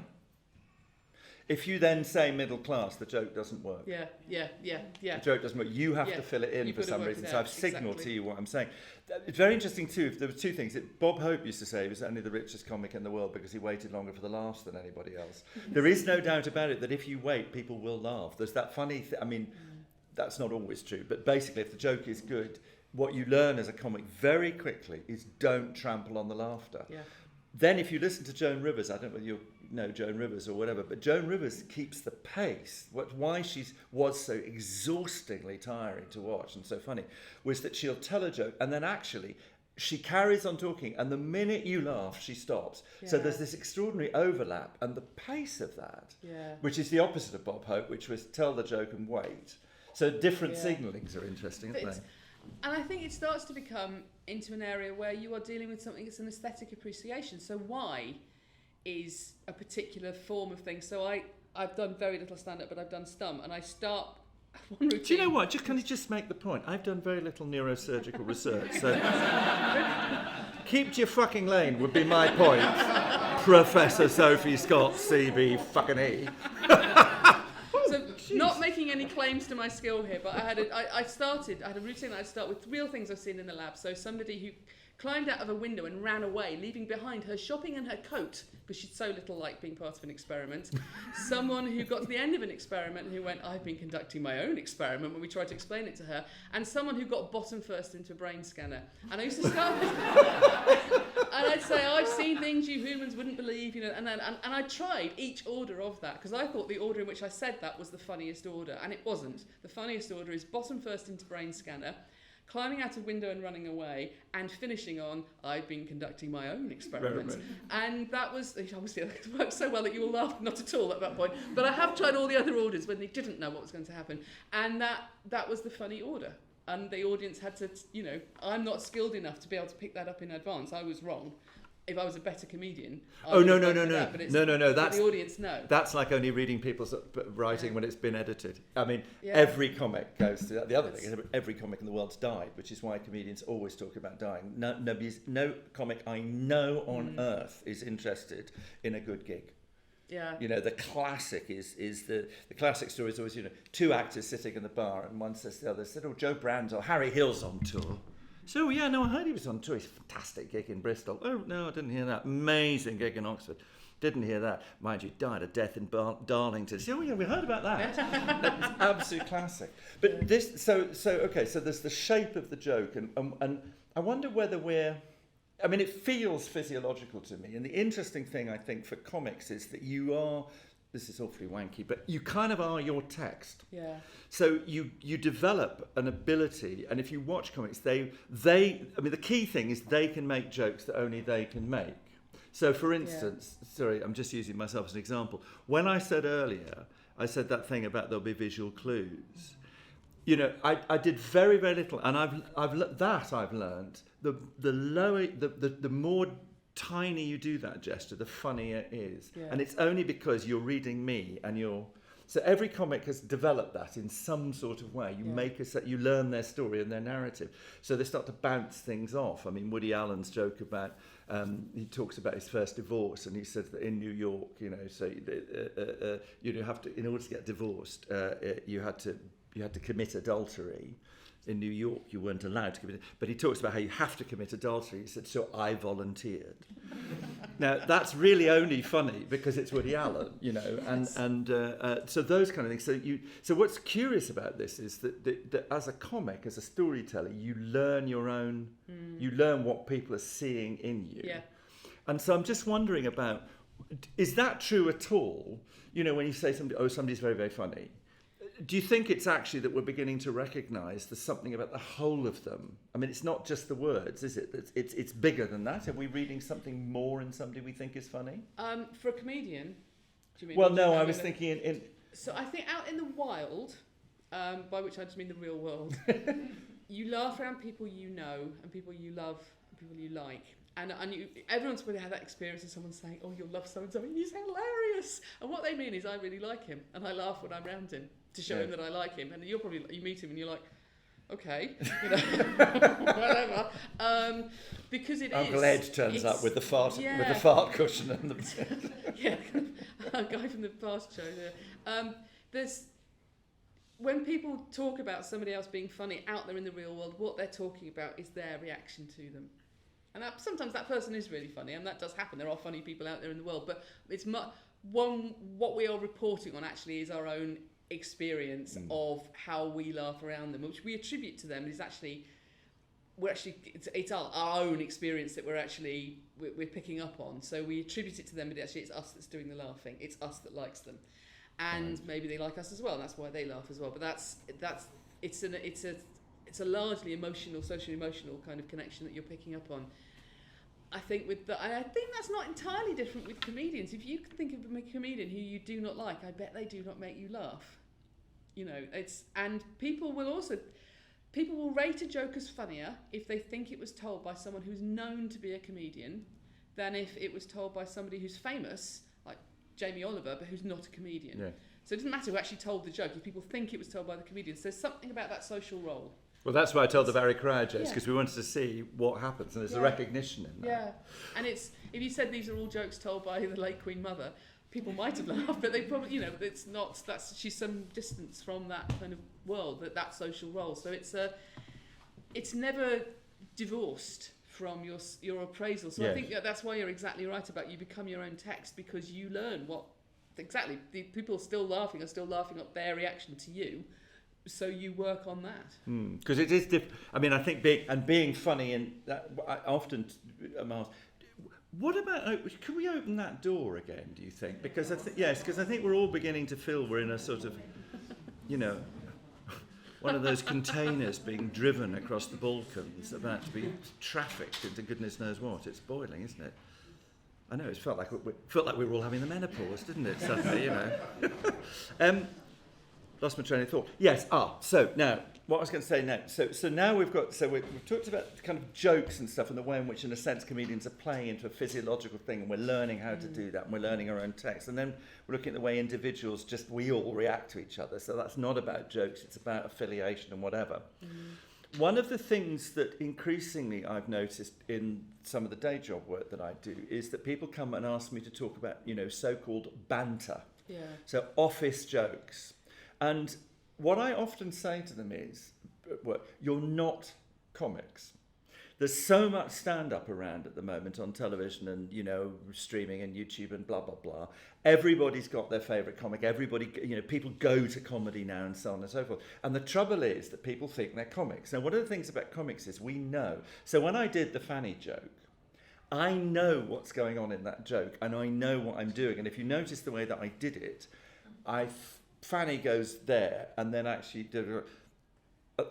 If you then say middle class, the joke doesn't work. Yeah. The joke doesn't work. You have to fill it in for some reason. So I've signalled to you what I'm saying. It's very interesting too. There were two things. Bob Hope used to say he was only the richest comic in the world because he waited longer for the laughs than anybody else. There is no doubt about it that if you wait, people will laugh. There's that funny that's not always true, but basically if the joke is good, what you learn as a comic very quickly is don't trample on the laughter. Yeah. Then if you listen to Joan Rivers, I don't know whether you know Joan Rivers or whatever, but Joan Rivers keeps the pace. Why she was so exhaustingly tiring to watch and so funny was that she'll tell a joke and then actually she carries on talking, and the minute you laugh, she stops. Yeah. So there's this extraordinary overlap, and the pace of that, which is the opposite of Bob Hope, which was tell the joke and wait. So different Yeah. signallings are interesting, aren't But they? And I think it starts to become into an area where you are dealing with something that's an aesthetic appreciation. So why is a particular form of thing? So I've done very little stand-up, but I've done stump, and I start one routine. Do you know what? Can you just make the point? I've done very little neurosurgical research, so keep to your fucking lane would be my point. Professor Sophie Scott CBE fucking E. So not making any claims to my skill here, but I had a routine that I'd start with real things I've seen in the lab. So somebody who climbed out of a window and ran away, leaving behind her shopping and her coat, because she'd so little like being part of an experiment. Someone who got to the end of an experiment and who went, I've been conducting my own experiment, when we tried to explain it to her. And someone who got bottom first into a brain scanner. And I used to start with, and I'd say, I've seen things you humans wouldn't believe, you know, and I tried each order of that, because I thought the order in which I said that was the funniest order, and it wasn't. The funniest order is bottom first into brain scanner, climbing out a window and running away, and finishing on, I've been conducting my own experiment. And that was, obviously, it worked so well that you all laughed, not at all at that point. But I have tried all the other orders when they didn't know what was going to happen. And that was the funny order. And the audience had to, you know, I'm not skilled enough to be able to pick that up in advance. I was wrong. If I was a better comedian, I would have done that, but No. That's the audience know. That's like only reading people's writing when it's been edited. I mean, every comic goes through that. The other thing is every comic in the world's died, which is why comedians always talk about dying. No comic I know on earth is interested in a good gig. Yeah. You know, the classic is the classic story is always, you know, two actors sitting in the bar and one says to the other, said, oh, Joe Brand or Harry Hill's on tour. So, yeah, no, I heard he was on tour. He's a fantastic gig in Bristol. Oh, no, I didn't hear that. Amazing gig in Oxford. Didn't hear that. Mind you, died a death in Darlington. So, oh, yeah, we heard about that. That's absolute classic. But this, so there's the shape of the joke. And I wonder whether I mean, it feels physiological to me. And the interesting thing, I think, for comics is that you are, this is awfully wanky, but you kind of are your text. Yeah. So you develop an ability, and if you watch comics, I mean, the key thing is they can make jokes that only they can make. So, for instance, sorry, I'm just using myself as an example. When I said earlier, I said that thing about there'll be visual clues. You know, I did very, very little, and I've learned the more tiny you do that gesture, the funnier it is. Yeah. And it's only because you're reading me and so every comic has developed that in some sort of way. You learn their story and their narrative. So they start to bounce things off. I mean, Woody Allen's joke about, he talks about his first divorce, and he says that in New York, you know, so you have to, in order to get divorced, you had to commit adultery. In New York, you weren't allowed to commit it. But he talks about how you have to commit adultery. He said, so I volunteered. Now, that's really only funny because it's Woody Allen, you know, and so those kind of things. So what's curious about this is that as a comic, as a storyteller, you learn your own, you learn what people are seeing in you. Yeah. And so I'm just wondering about, is that true at all? You know, when you say somebody's very, very funny. Do you think it's actually that we're beginning to recognise there's something about the whole of them? I mean, it's not just the words, is it? It's bigger than that. Are we reading something more in somebody we think is funny? For a comedian, do you mean? Well, no, I was thinking in... So I think out in the wild, by which I just mean the real world, you laugh around people you know and people you love and people you like. And everyone's probably had that experience of someone saying, oh, you'll love so-and-so, and he's hilarious. And what they mean is, I really like him, and I laugh when I'm around him to show him that I like him. And you meet him and you're like, okay, you know, whatever. Because Uncle Ed turns up with the fart cushion and the... yeah, a guy from the past show there. When people talk about somebody else being funny out there in the real world, what they're talking about is their reaction to them. And sometimes that person is really funny, and that does happen. There are funny people out there in the world, but it's what we are reporting on actually is our own experience of how we laugh around them, which we attribute to them. Is actually it's our own experience that we're picking up on. So we attribute it to them, but actually it's us that's doing the laughing. It's us that likes them, and maybe they like us as well. And that's why they laugh as well. But it's a largely emotional, social emotional kind of connection that you're picking up on. I think and I think that's not entirely different with comedians. If you can think of a comedian who you do not like, I bet they do not make you laugh. You know, and people will rate a joke as funnier if they think it was told by someone who's known to be a comedian than if it was told by somebody who's famous, like Jamie Oliver, but who's not a comedian. Yeah. So it doesn't matter who actually told the joke if people think it was told by the comedians. There's something about that social role. Well, that's why I told the Barry Cryer jokes, because we wanted to see what happens, and there's a recognition in that. Yeah, and if you said these are all jokes told by the late Queen Mother, people might have laughed, but they probably, you know, it's not. She's some distance from that kind of world, that social role. So it's never divorced from your appraisal. So I think that's why you're exactly right about you become your own text, because you learn what exactly the people are still laughing at their reaction to you. So you work on that. Because it is I mean, I think being funny, and that I often am asked, what about, can we open that door again, do you think? Because I think we're all beginning to feel we're in a sort of, you know, one of those containers being driven across the Balkans, about to be trafficked into goodness knows what. It's boiling, isn't it? I know, it felt like we were all having the menopause, didn't it, suddenly, you know? Lost my train of thought. Yes. So now, what I was going to say now. So now we've talked about kind of jokes and stuff, and the way in which, in a sense, comedians are playing into a physiological thing, and we're learning how to do that, and we're learning our own text, and then we're looking at the way individuals we all react to each other. So that's not about jokes; it's about affiliation and whatever. One of the things that increasingly I've noticed in some of the day job work that I do is that people come and ask me to talk about, you know, so-called banter. Yeah. So office jokes. And what I often say to them is, well, you're not comics. There's so much stand-up around at the moment on television and, you know, streaming and YouTube and blah, blah, blah. Everybody's got their favourite comic. Everybody, you know, people go to comedy now and so on and so forth. And the trouble is that people think they're comics. Now, one of the things about comics is we know. So when I did the Fanny joke, I know what's going on in that joke and I know what I'm doing. And if you notice the way that I did it, Fanny goes there and then actually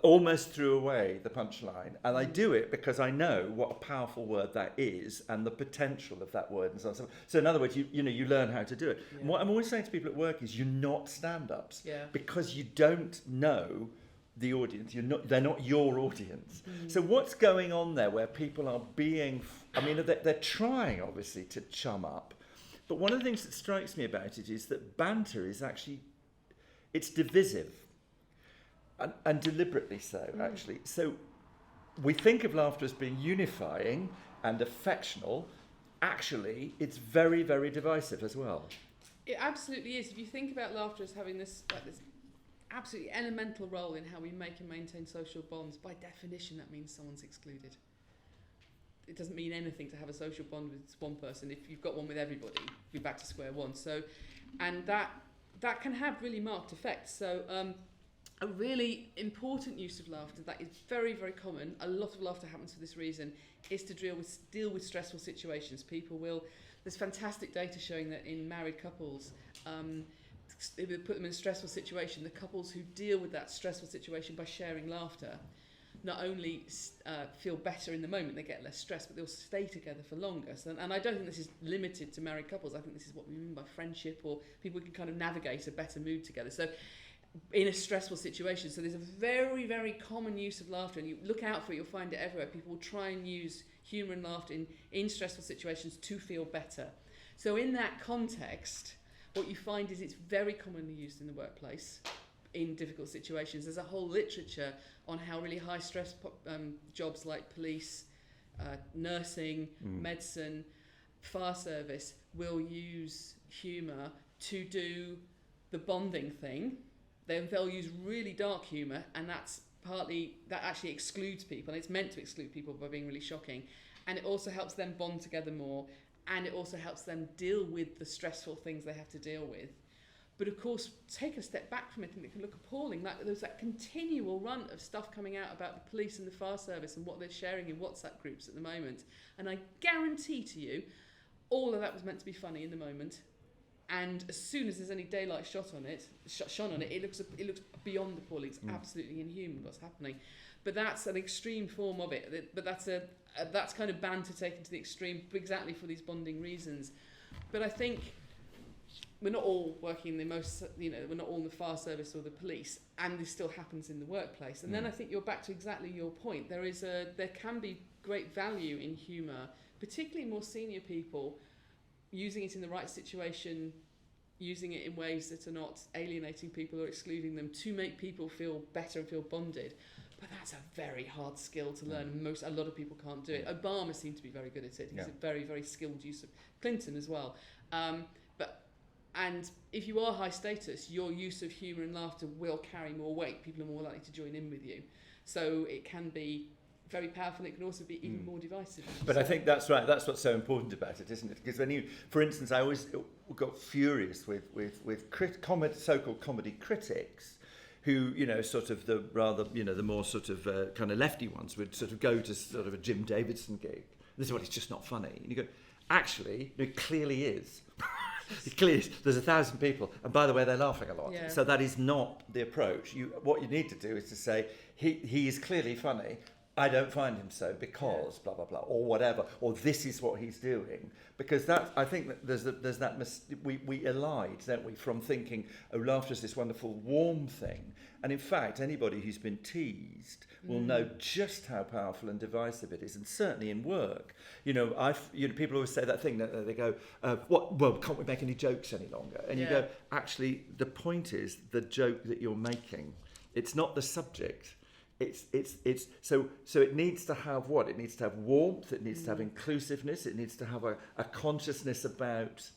almost threw away the punchline, and I do it because I know what a powerful word that is and the potential of that word and so on. So in other words, you learn how to do it. Yeah. And what I'm always saying to people at work is, you're not stand-ups, Yeah. because you don't know the audience. They're not your audience. So what's going on there where people are being? I mean, they're trying obviously to chum up, but one of the things that strikes me about it is that banter is actually, it's divisive, and deliberately so, actually. So we think of laughter as being unifying and affectional. Actually, it's very, very divisive as well. It absolutely is. If you think about laughter as having this absolutely elemental role in how we make and maintain social bonds, by definition that means someone's excluded. It doesn't mean anything to have a social bond with one person. If you've got one with everybody, you're back to square one. So, and that can have really marked effects. So a really important use of laughter that is very, very common, a lot of laughter happens for this reason, is to deal with stressful situations. There's fantastic data showing that in married couples, if they put them in a stressful situation, the couples who deal with that stressful situation by sharing laughter not only feel better in the moment, they get less stress, but they'll stay together for longer. So, and I don't think this is limited to married couples. I think this is what we mean by friendship, or people can kind of navigate a better mood together. So in a stressful situation. So there's a very, very common use of laughter, and you look out for it, you'll find it everywhere. People will try and use humour and laughter in stressful situations to feel better. So in that context, what you find is it's very commonly used in the workplace in difficult situations. There's a whole literature on how really high stress jobs like police, nursing, medicine, fire service will use humour to do the bonding thing. They'll use really dark humour, and that actually excludes people, and it's meant to exclude people by being really shocking. And it also helps them bond together more, and it also helps them deal with the stressful things they have to deal with. But of course, take a step back from it and it can look appalling. Like there's that continual run of stuff coming out about the police and the fire service and what they're sharing in WhatsApp groups at the moment. And I guarantee to you, all of that was meant to be funny in the moment. And as soon as there's any daylight shone on it, it looks beyond appalling. It's absolutely inhuman what's happening. But that's an extreme form of it. But that's kind of banter taken to the extreme, exactly for these bonding reasons. But I think we're not all working in the most, we're not all in the fire service or the police, and this still happens in the workplace. And then I think you're back to exactly your point. There can be great value in humour, particularly more senior people, using it in the right situation, using it in ways that are not alienating people or excluding them, to make people feel better and feel bonded. But that's a very hard skill to learn, and a lot of people can't do it. Obama seemed to be very good at it. He's a very, very skilled use of Clinton as well. And if you are high status, your use of humour and laughter will carry more weight. People are more likely to join in with you. So it can be very powerful, and it can also be even more divisive. But I think that's right. That's what's so important about it, isn't it? Because when for instance, I always got furious with so-called comedy critics, who, sort of the rather, the more sort of kind of lefty ones would sort of go to sort of a Jim Davidson gig. This is what, it's just not funny. And you go, actually, it clearly is. It clearly is. There's 1,000 people, and by the way, they're laughing a lot. Yeah. So that is not the approach. What you need to do is to say, he is clearly funny. I don't find him so because blah blah blah, or whatever, or this is what he's doing. Because that, I think that there's that we elide, don't we, from thinking, oh, laughter is this wonderful warm thing. And in fact, anybody who's been teased will know just how powerful and divisive it is, and certainly in work. People always say that thing that they go, well, can't we make any jokes any longer? And you go, actually, the point is the joke that you're making. It's not the subject. So it needs to have what? It needs to have warmth, it needs to have inclusiveness, it needs to have a consciousness about...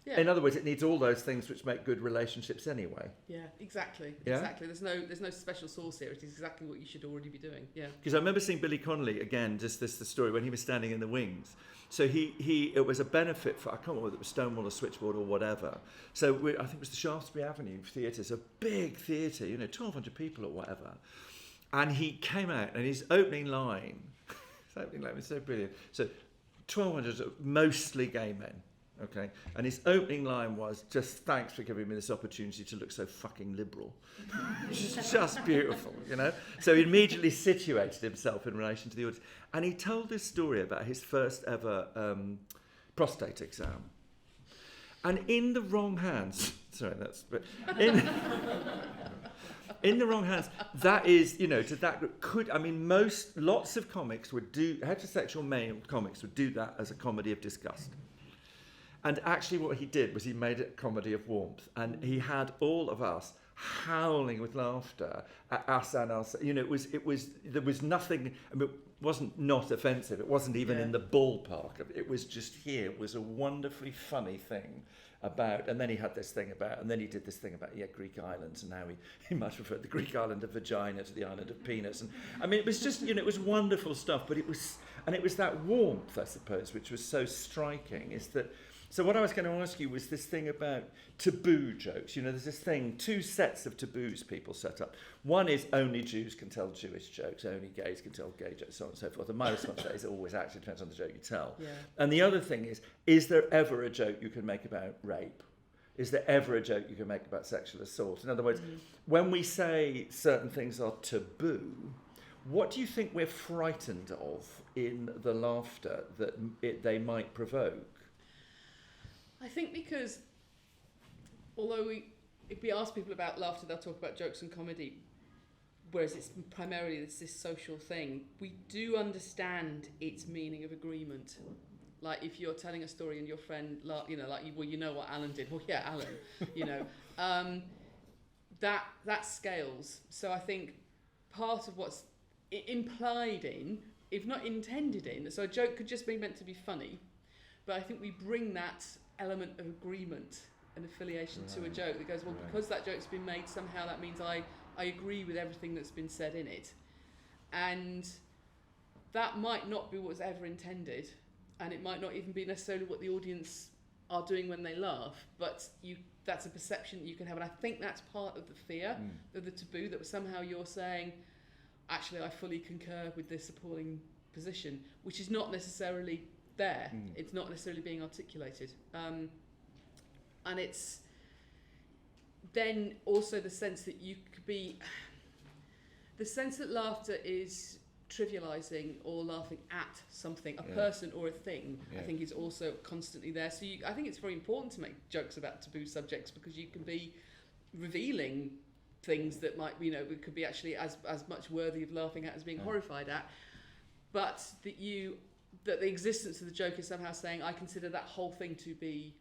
Yeah. In other words, it needs all those things which make good relationships anyway. Yeah, exactly. Yeah? Exactly. There's no special sauce here. It is exactly what you should already be doing. Yeah. Because I remember seeing Billy Connolly, again, just the story, when he was standing in the wings. So it was a benefit for, I can't remember whether it was Stonewall or Switchboard or whatever. So I think it was the Shaftesbury Avenue Theatre. It's a big theatre, 1,200 people or whatever. And he came out, and his opening line was so brilliant. So 1,200, mostly gay men. Okay, and his opening line was, just thanks for giving me this opportunity to look so fucking liberal. just beautiful, So he immediately situated himself in relation to the audience. And he told this story about his first ever prostate exam. And in the wrong hands, in the wrong hands, that is, lots of comics would do, heterosexual male comics would do that as a comedy of disgust. And actually what he did was he made it a comedy of warmth. And he had all of us howling with laughter at us and us. There was nothing, it wasn't not offensive. It wasn't even in the ballpark. It was just here. It was a wonderfully funny thing about, and then he had this thing about, and then he did this thing about, Greek islands, and how he much preferred the Greek island of vagina to the island of penis. And it was just, it was wonderful stuff, but it was that warmth, I suppose, which was so striking, is that. So what I was going to ask you was this thing about taboo jokes. There's this thing, two sets of taboos people set up. One is only Jews can tell Jewish jokes, only gays can tell gay jokes, so on and so forth. And my response to that is it always actually depends on the joke you tell. Yeah. And the other thing is there ever a joke you can make about rape? Is there ever a joke you can make about sexual assault? In other words, when we say certain things are taboo, what do you think we're frightened of in the laughter that they might provoke? I think because, although if we ask people about laughter, they'll talk about jokes and comedy, whereas it's primarily this social thing, we do understand its meaning of agreement. Like if you're telling a story and your friend, you know what Alan did. Well, yeah, Alan, that scales. So I think part of what's implied in, if not intended in, so a joke could just be meant to be funny, but I think we bring that element of agreement and affiliation to a joke that goes, because that joke's been made, somehow that means I agree with everything that's been said in it. And that might not be what was ever intended, and it might not even be necessarily what the audience are doing when they laugh, but that's a perception you can have. And I think that's part of the fear of the taboo, that somehow you're saying, actually, I fully concur with this appalling position, which is not necessarily there. It's not necessarily being articulated. And it's then also the sense that you could be... The sense that laughter is trivializing or laughing at something, a Yeah. person or a thing, Yeah. I think is also constantly there. So I think it's very important to make jokes about taboo subjects, because you can be revealing things that might, could be actually as much worthy of laughing at as being horrified at. But that the existence of the joke is somehow saying, I consider that whole thing to be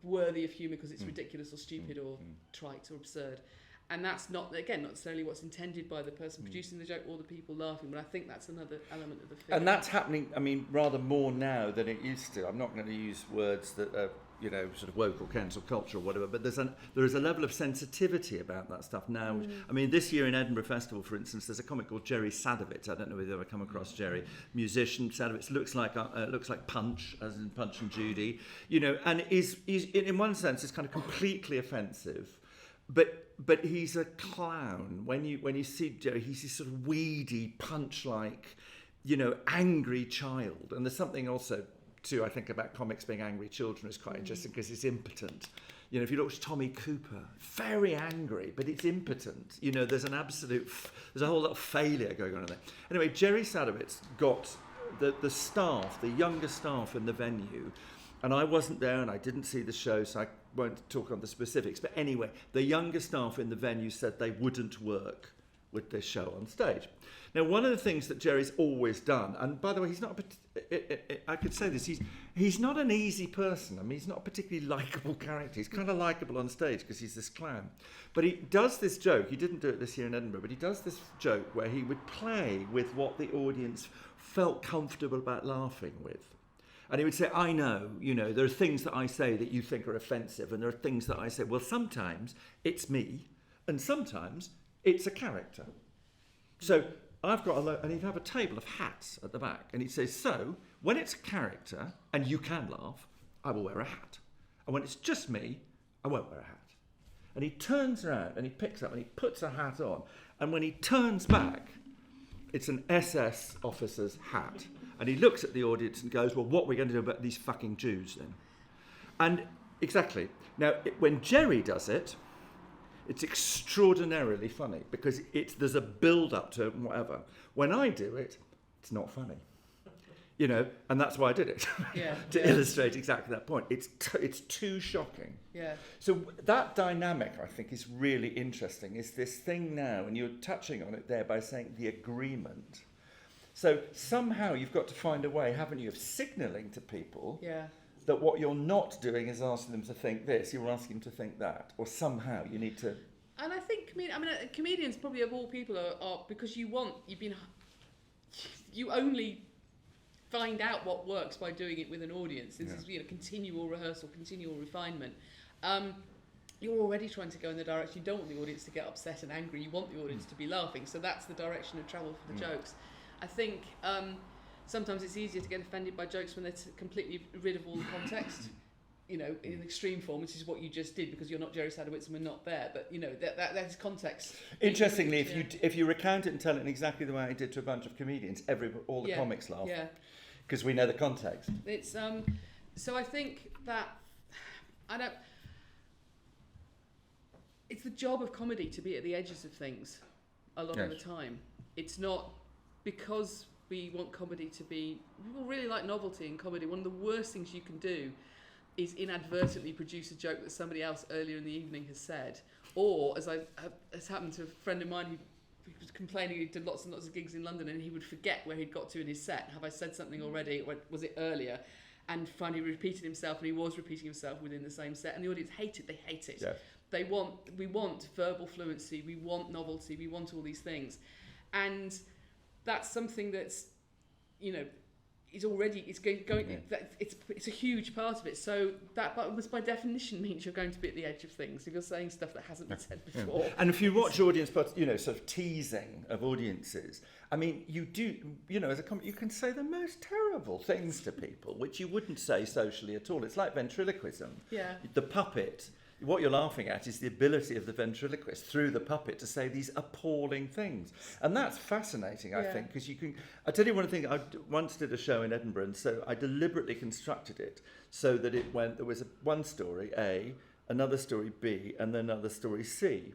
worthy of humour because it's ridiculous or stupid or trite or absurd. And that's not necessarily what's intended by the person producing the joke or the people laughing, but I think that's another element of the film. And that's happening, I mean, rather more now than it used to. I'm not going to use words that are, sort of woke or cancel culture or whatever, but there is a level of sensitivity about that stuff now. Which, I mean, this year in Edinburgh Festival, for instance, there's a comic called Jerry Sadowitz. I don't know whether you've ever come across Jerry. Musician, Sadowitz looks like Punch, as in Punch and Judy, and is in one sense is kind of completely offensive. But he's a clown. When you see Jerry, he's this sort of weedy, Punch-like, angry child. And there's something also, too, I think, about comics being angry children is quite interesting because it's impotent. If you watch Tommy Cooper, very angry, but it's impotent. There's a whole lot of failure going on in there. Anyway, Jerry Sadowitz got the staff, the younger staff in the venue, and I wasn't there and I didn't see the show, so I won't talk on the specifics. But anyway, the younger staff in the venue said they wouldn't work with this show on stage. Now, one of the things that Jerry's always done, and by the way, he's not, I could say this, he's not an easy person. I mean, he's not a particularly likeable character. He's kind of likeable on stage because he's this clown. But he does this joke, he didn't do it this year in Edinburgh, but he does this joke where he would play with what the audience felt comfortable about laughing with. And he would say, I know, there are things that I say that you think are offensive, and there are things that I say, well, sometimes it's me, and sometimes it's a character. So I've got and he'd have a table of hats at the back, and he'd say, so when it's a character, and you can laugh, I will wear a hat. And when it's just me, I won't wear a hat. And he turns around, and he picks up, and he puts a hat on, and when he turns back, it's an SS officer's hat. And he looks at the audience and goes, well, what are we going to do about these fucking Jews then? And exactly. Now, when Jerry does it, it's extraordinarily funny because there's a build-up to whatever. When I do it, it's not funny. And that's why I did it, to illustrate exactly that point. It's too shocking. Yeah. So that dynamic, I think, is really interesting, is this thing now, and you're touching on it there by saying the agreement. So somehow you've got to find a way, haven't you, of signalling to people that what you're not doing is asking them to think this, you're asking them to think that, or somehow you need to... And I think, comedians probably of all people are because you only find out what works by doing it with an audience. This is continual rehearsal, continual refinement. You're already trying to go in the direction, you don't want the audience to get upset and angry, you want the audience to be laughing, so that's the direction of travel for the jokes. I think sometimes it's easier to get offended by jokes when they're completely rid of all the context, in extreme form, which is what you just did because you're not Jerry Sadowitz and we're not there. But that is context. Interestingly, if you recount it and tell it in exactly the way I did to a bunch of comedians, all the comics laugh because we know the context. It's so I think that it's the job of comedy to be at the edges of things a lot of the time. It's not. Because we want comedy to be... People really like novelty in comedy. One of the worst things you can do is inadvertently produce a joke that somebody else earlier in the evening has said. Or, as has happened to a friend of mine who was complaining, he did lots and lots of gigs in London and he would forget where he'd got to in his set. Have I said something already? Or was it earlier? And finally repeated himself, and he was repeating himself within the same set. And the audience hate it. They hate it. Yeah. We want verbal fluency. We want novelty. We want all these things. And... that's something that's, is already, it's it's a huge part of it. So that must by definition means you're going to be at the edge of things if you're saying stuff that hasn't been said before. Yeah. And if you watch audience, sort of teasing of audiences, I mean, you do, as a comic, you can say the most terrible things to people, which you wouldn't say socially at all. It's like ventriloquism. Yeah. The puppet. What you're laughing at is the ability of the ventriloquist through the puppet to say these appalling things. And that's fascinating, I think, because you can... I'll tell you one thing. I once did a show in Edinburgh, and so I deliberately constructed it so that there was one story, A, another story, B, and then another story, C.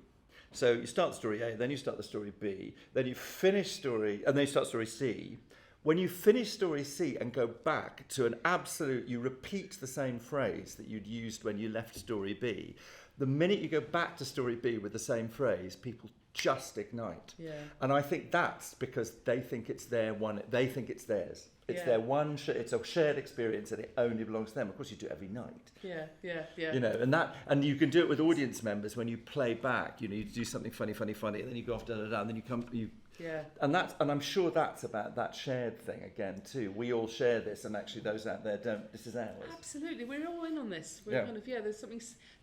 So you start story A, then you start the story B, then you finish story, and then you start story C. When you finish story C and go back to an absolute, you repeat the same phrase that you'd used when you left story B. The minute you go back to story B with the same phrase, people just ignite. Yeah. And I think that's because they think it's their one, they think it's theirs. It's Yeah. their one, it's a shared experience and it only belongs to them. Of course you do it every night. Yeah, yeah, yeah. You know, and you can do it with audience members when you play back, you know, you do something funny, and then you go off, and then Yeah. and I'm sure that's about that shared thing again too. We all share this, and actually those out there don't. This is ours. Absolutely, we're all in on this. We're Yeah. kind of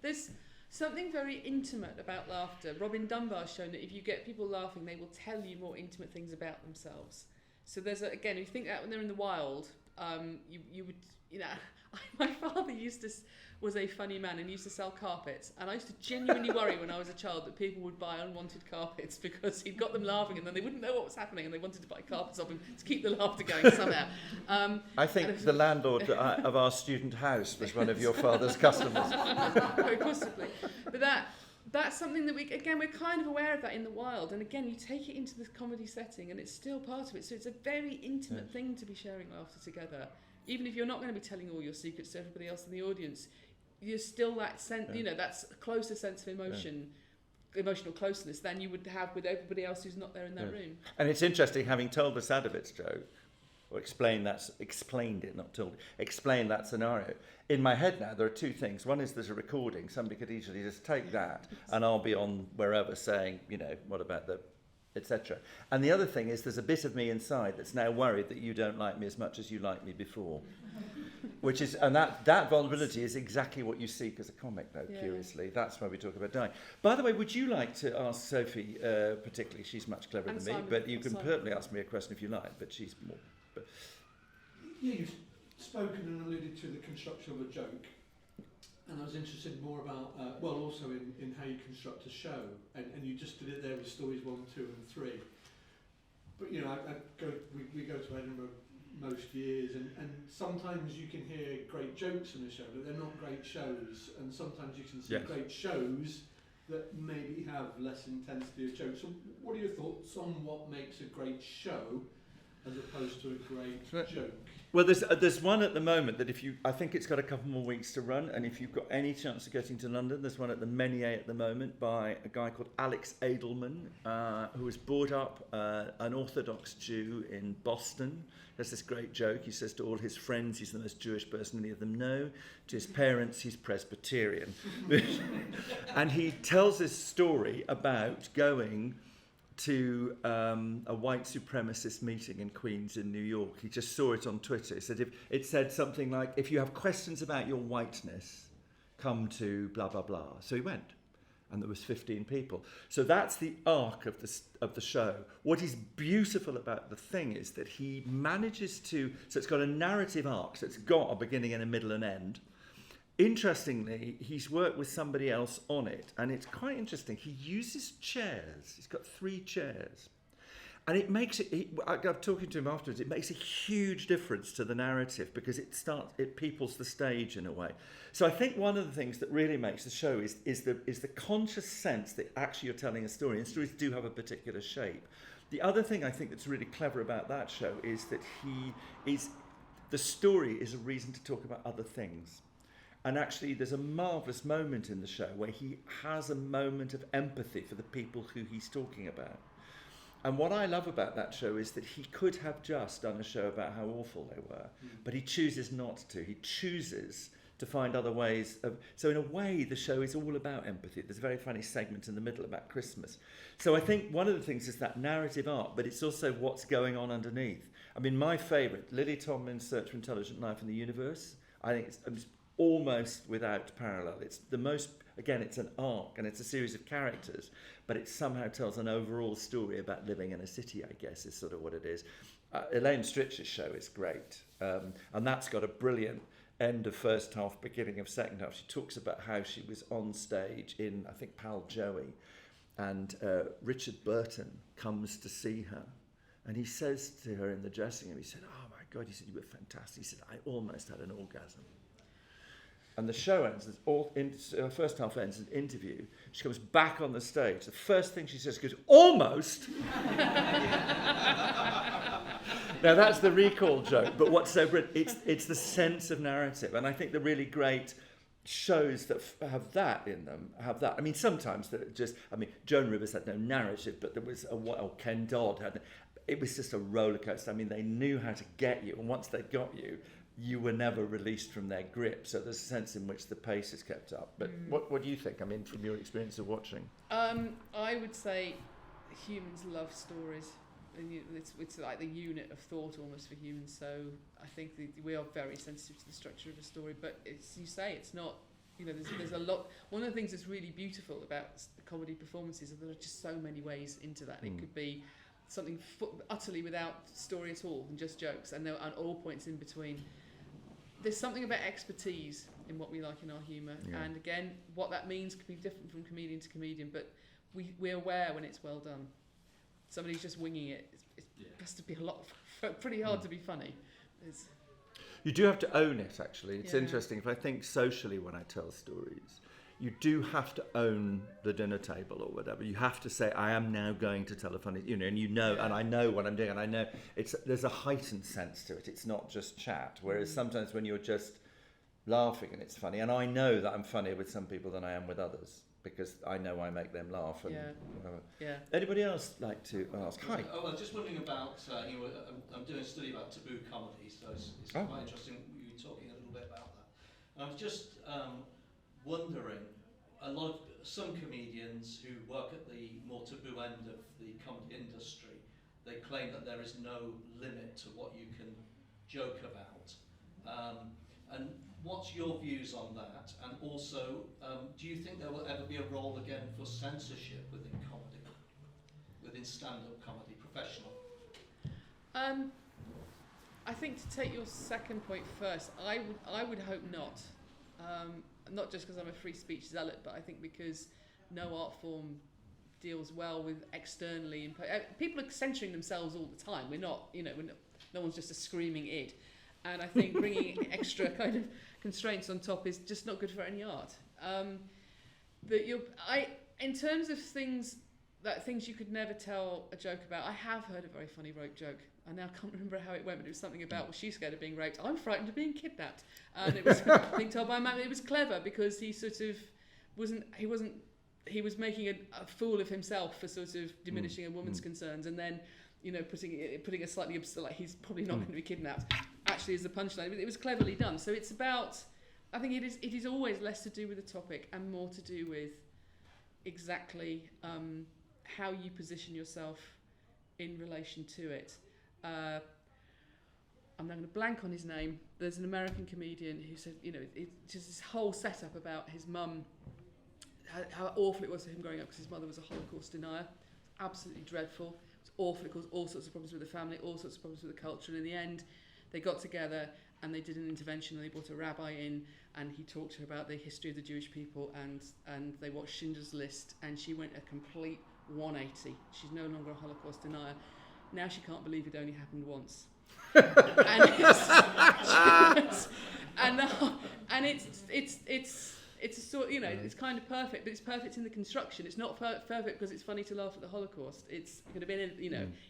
there's something very intimate about laughter. Robin Dunbar's shown that if you get people laughing, they will tell you more intimate things about themselves. So there's again, if you think that when they're in the wild, you would, you know, my father was a funny man and used to sell carpets, and I used to genuinely worry when I was a child that people would buy unwanted carpets because he'd got them laughing and then they wouldn't know what was happening and they wanted to buy carpets off him to keep the laughter going somehow. I think the landlord of our student house was one of your father's customers. Very possibly. But that's something that we're kind of aware of that in the wild, and again you take it into the comedy setting and it's still part of it, so it's a very intimate thing to be sharing laughter together. Even if you're not going to be telling all your secrets to everybody else in the audience, you're still that sense, you know, that's a closer sense of emotional closeness than you would have with everybody else who's not there in that room. And it's interesting, having told the Sadovitz joke, or explained that scenario. In my head now, there are two things. One is there's a recording. Somebody could easily just take that, and I'll be on wherever saying, you know, what about the, etc. And the other thing is there's a bit of me inside that's now worried that you don't like me as much as you liked me before. Which is, and that vulnerability is exactly what you seek as a comic, though, curiously. That's why we talk about dying. By the way, would you like to ask Sophie, particularly, she's much cleverer than me, but you can certainly ask me a question if you like, but she's more... But. Yeah, you've spoken and alluded to the construction of a joke, and I was interested more about, also in how you construct a show, and you just did it there with stories 1, 2 and 3. But, you know, we go to Edinburgh most years, and sometimes you can hear great jokes in a show, but they're not great shows, and sometimes you can see great shows that maybe have less intensity of jokes. So what are your thoughts on what makes a great show as opposed to a great joke? Well, there's one at the moment that I think it's got a couple more weeks to run, and if you've got any chance of getting to London, there's one at the Menier at the moment by a guy called Alex Edelman, who was brought up an Orthodox Jew in Boston. He has this great joke. He says to all his friends he's the most Jewish person any of them know. To his parents, he's Presbyterian. And he tells this story about going to a white supremacist meeting in Queens in New York. He just saw it on Twitter. He said it said something like, if you have questions about your whiteness, come to blah, blah, blah. So he went, and there was 15 people. So that's the arc of the show. What is beautiful about the thing is that he manages to, so it's got a narrative arc, so it's got a beginning and a middle and end. Interestingly, he's worked with somebody else on it, and it's quite interesting. He uses chairs. He's got 3 chairs. And it makes it, I'm talking to him afterwards, it makes a huge difference to the narrative because it peoples the stage in a way. So I think one of the things that really makes the show is the conscious sense that actually you're telling a story, and stories do have a particular shape. The other thing I think that's really clever about that show is that the story is a reason to talk about other things. And actually, there's a marvellous moment in the show where he has a moment of empathy for the people who he's talking about. And what I love about that show is that he could have just done a show about how awful they were, but he chooses not to. He chooses to find other ways of... So in a way, the show is all about empathy. There's a very funny segment in the middle about Christmas. So I think one of the things is that narrative arc, but it's also what's going on underneath. I mean, my favourite, Lily Tomlin's Search for Intelligent Life in the Universe, I think it's almost without parallel. It's the most, again, it's an arc and it's a series of characters, but it somehow tells an overall story about living in a city, I guess, is sort of what it is. Elaine Stritch's show is great, and that's got a brilliant end of first half, beginning of second half. She talks about how she was on stage in, I think, Pal Joey, and Richard Burton comes to see her, and he says to her in the dressing room, he said, "Oh my God," he said, "you were fantastic." He said, "I almost had an orgasm." And the show ends, first half ends, an interview. She comes back on the stage. The first thing she says goes, almost. Now, that's the recall joke, but what's so brilliant, it's the sense of narrative. And I think the really great shows that have that in them have that. I mean, sometimes Joan Rivers had no narrative, but there was Ken Dodd had. It was just a roller coaster. I mean, they knew how to get you, and once they got you, you were never released from their grip. So there's a sense in which the pace is kept up. But what do you think? I mean, from your experience of watching? I would say humans love stories. And it's like the unit of thought almost for humans. So I think we are very sensitive to the structure of a story. But it's not. There's a lot. One of the things that's really beautiful about the comedy performances is that there are just so many ways into that. It could be something utterly without story at all and just jokes, and all points in between. There's something about expertise in what we like in our humour, and again, what that means could be different from comedian to comedian. But we're aware when it's well done. Somebody's just winging it. It has to be pretty hard to be funny. You do have to own it, actually. It's interesting. If I think socially when I tell stories, you do have to own the dinner table or whatever. You have to say, I am now going to tell a funny, and and I know what I'm doing, and I know there's a heightened sense to it. It's not just chat. Whereas sometimes when you're just laughing and it's funny, and I know that I'm funnier with some people than I am with others, because I know I make them laugh. And Anybody else like to ask? Hi. I was just wondering about, I'm doing a study about taboo comedy, so it's quite interesting you were talking a little bit about that. And I was just wondering, some comedians who work at the more taboo end of the comedy industry, they claim that there is no limit to what you can joke about. And what's your views on that? And also, do you think there will ever be a role again for censorship within comedy, within stand-up comedy, professional? I think to take your second point first, I would hope not. Not just because I'm a free speech zealot, but I think because no art form deals well with externally. People are censoring themselves all the time. We're not, no one's just a screaming id. And I think bringing extra kind of constraints on top is just not good for any art. In terms of things you could never tell a joke about, I have heard a very funny rope joke. I now can't remember how it went, but it was something about, she's scared of being raped, I'm frightened of being kidnapped. And it was being told by a man. It was clever because he sort of he was making a fool of himself for sort of diminishing a woman's concerns, and then, putting a slightly, like he's probably not going to be kidnapped, actually is the punchline. It was cleverly done. So it's about, I think it is always less to do with the topic and more to do with exactly how you position yourself in relation to it. I'm now going to blank on his name. There's an American comedian who said, it's just this whole setup about his mum, how awful it was for him growing up because his mother was a Holocaust denier. Absolutely dreadful. It was awful. It caused all sorts of problems with the family, all sorts of problems with the culture. And in the end, they got together and they did an intervention, and they brought a rabbi in, and he talked to her about the history of the Jewish people, and they watched Schindler's List, and she went a complete 180. She's no longer a Holocaust denier. Now she can't believe it only happened once. It's a sort, it's kind of perfect, but it's perfect in the construction. It's not perfect because it's funny to laugh at the Holocaust. It's going to be,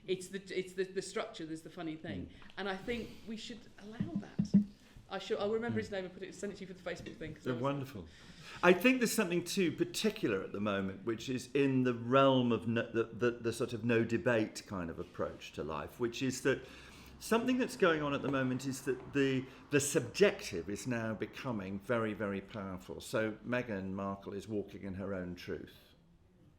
it's the structure. There's the funny thing, and I think we should allow that. I'll remember his name and send it to you for the Facebook thing. They're wonderful. I think there's something too particular at the moment, which is in the realm of the sort of no debate kind of approach to life, which is that something that's going on at the moment is that the subjective is now becoming very, very powerful. So Meghan Markle is walking in her own truth.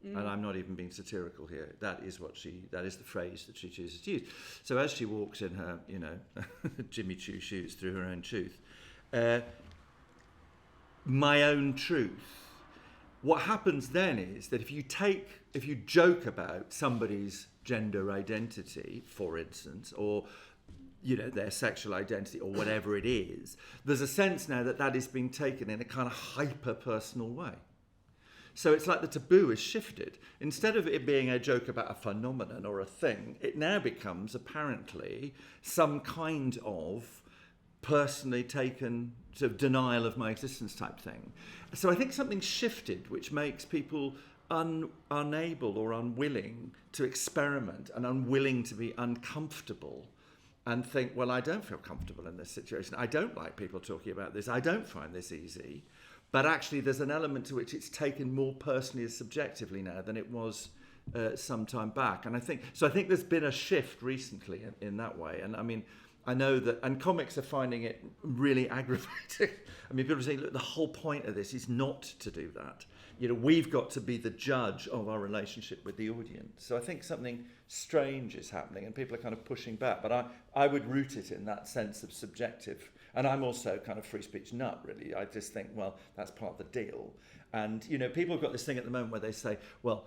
And I'm not even being satirical here. That is the phrase that she chooses to use. So as she walks in her, Jimmy Choo shoes through her own truth, my own truth. What happens then is that if you joke about somebody's gender identity, for instance, or their sexual identity or whatever it is, there's a sense now that is being taken in a kind of hyper-personal way. So it's like the taboo is shifted. Instead of it being a joke about a phenomenon or a thing, it now becomes apparently some kind of personally taken sort of denial of my existence type thing. So I think something's shifted, which makes people unable or unwilling to experiment and unwilling to be uncomfortable and think, well, I don't feel comfortable in this situation. I don't like people talking about this. I don't find this easy. But actually, there's an element to which it's taken more personally as subjectively now than it was some time back. And I think there's been a shift recently in that way. And I mean, I know that, and comics are finding it really aggravating. I mean, people are saying, look, the whole point of this is not to do that. You know, we've got to be the judge of our relationship with the audience. So I think something strange is happening and people are kind of pushing back. But I would root it in that sense of subjective. And I'm also kind of free speech nut, really. I just think, well, that's part of the deal. And, you know, people have got this thing at the moment where they say, well,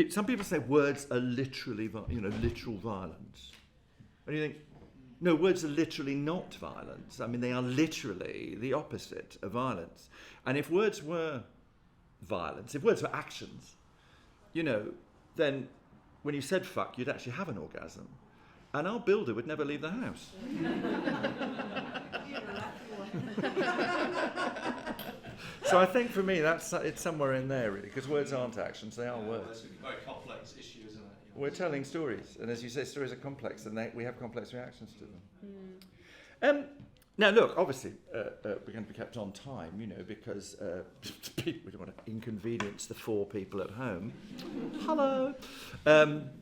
some people say words are literally, literal violence. And you think, no, words are literally not violence. I mean, they are literally the opposite of violence. And if words were violence, if words were actions, you know, then when you said fuck, you'd actually have an orgasm. And our builder would never leave the house. So I think for me, it's somewhere in there, really, because words aren't actions, they are words. It's a very complex issue, isn't it? We're telling stories, and as you say, stories are complex, and we have complex reactions to them. Now, look, obviously, we're going to be kept on time, you know, because we don't want to inconvenience the 4 people at home. Hello.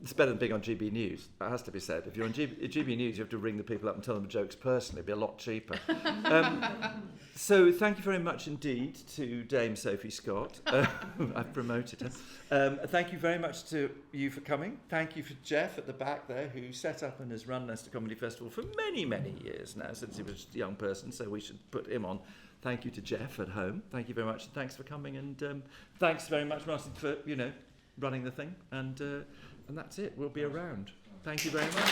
It's better than being on GB News, that has to be said. If you're on GB News, you have to ring the people up and tell them the jokes personally. It'd be a lot cheaper. So thank you very much indeed to Dame Sophie Scott. I've promoted her. Thank you very much to you for coming. Thank you for Jeff at the back there, who set up and has run Leicester Comedy Festival for many, many years now, since he was a young person, so we should put him on. Thank you to Jeff at home. Thank you very much, and thanks for coming, and thanks very much, Martin, for, you know, running the thing, and that's it. We'll be around. Thank you very much.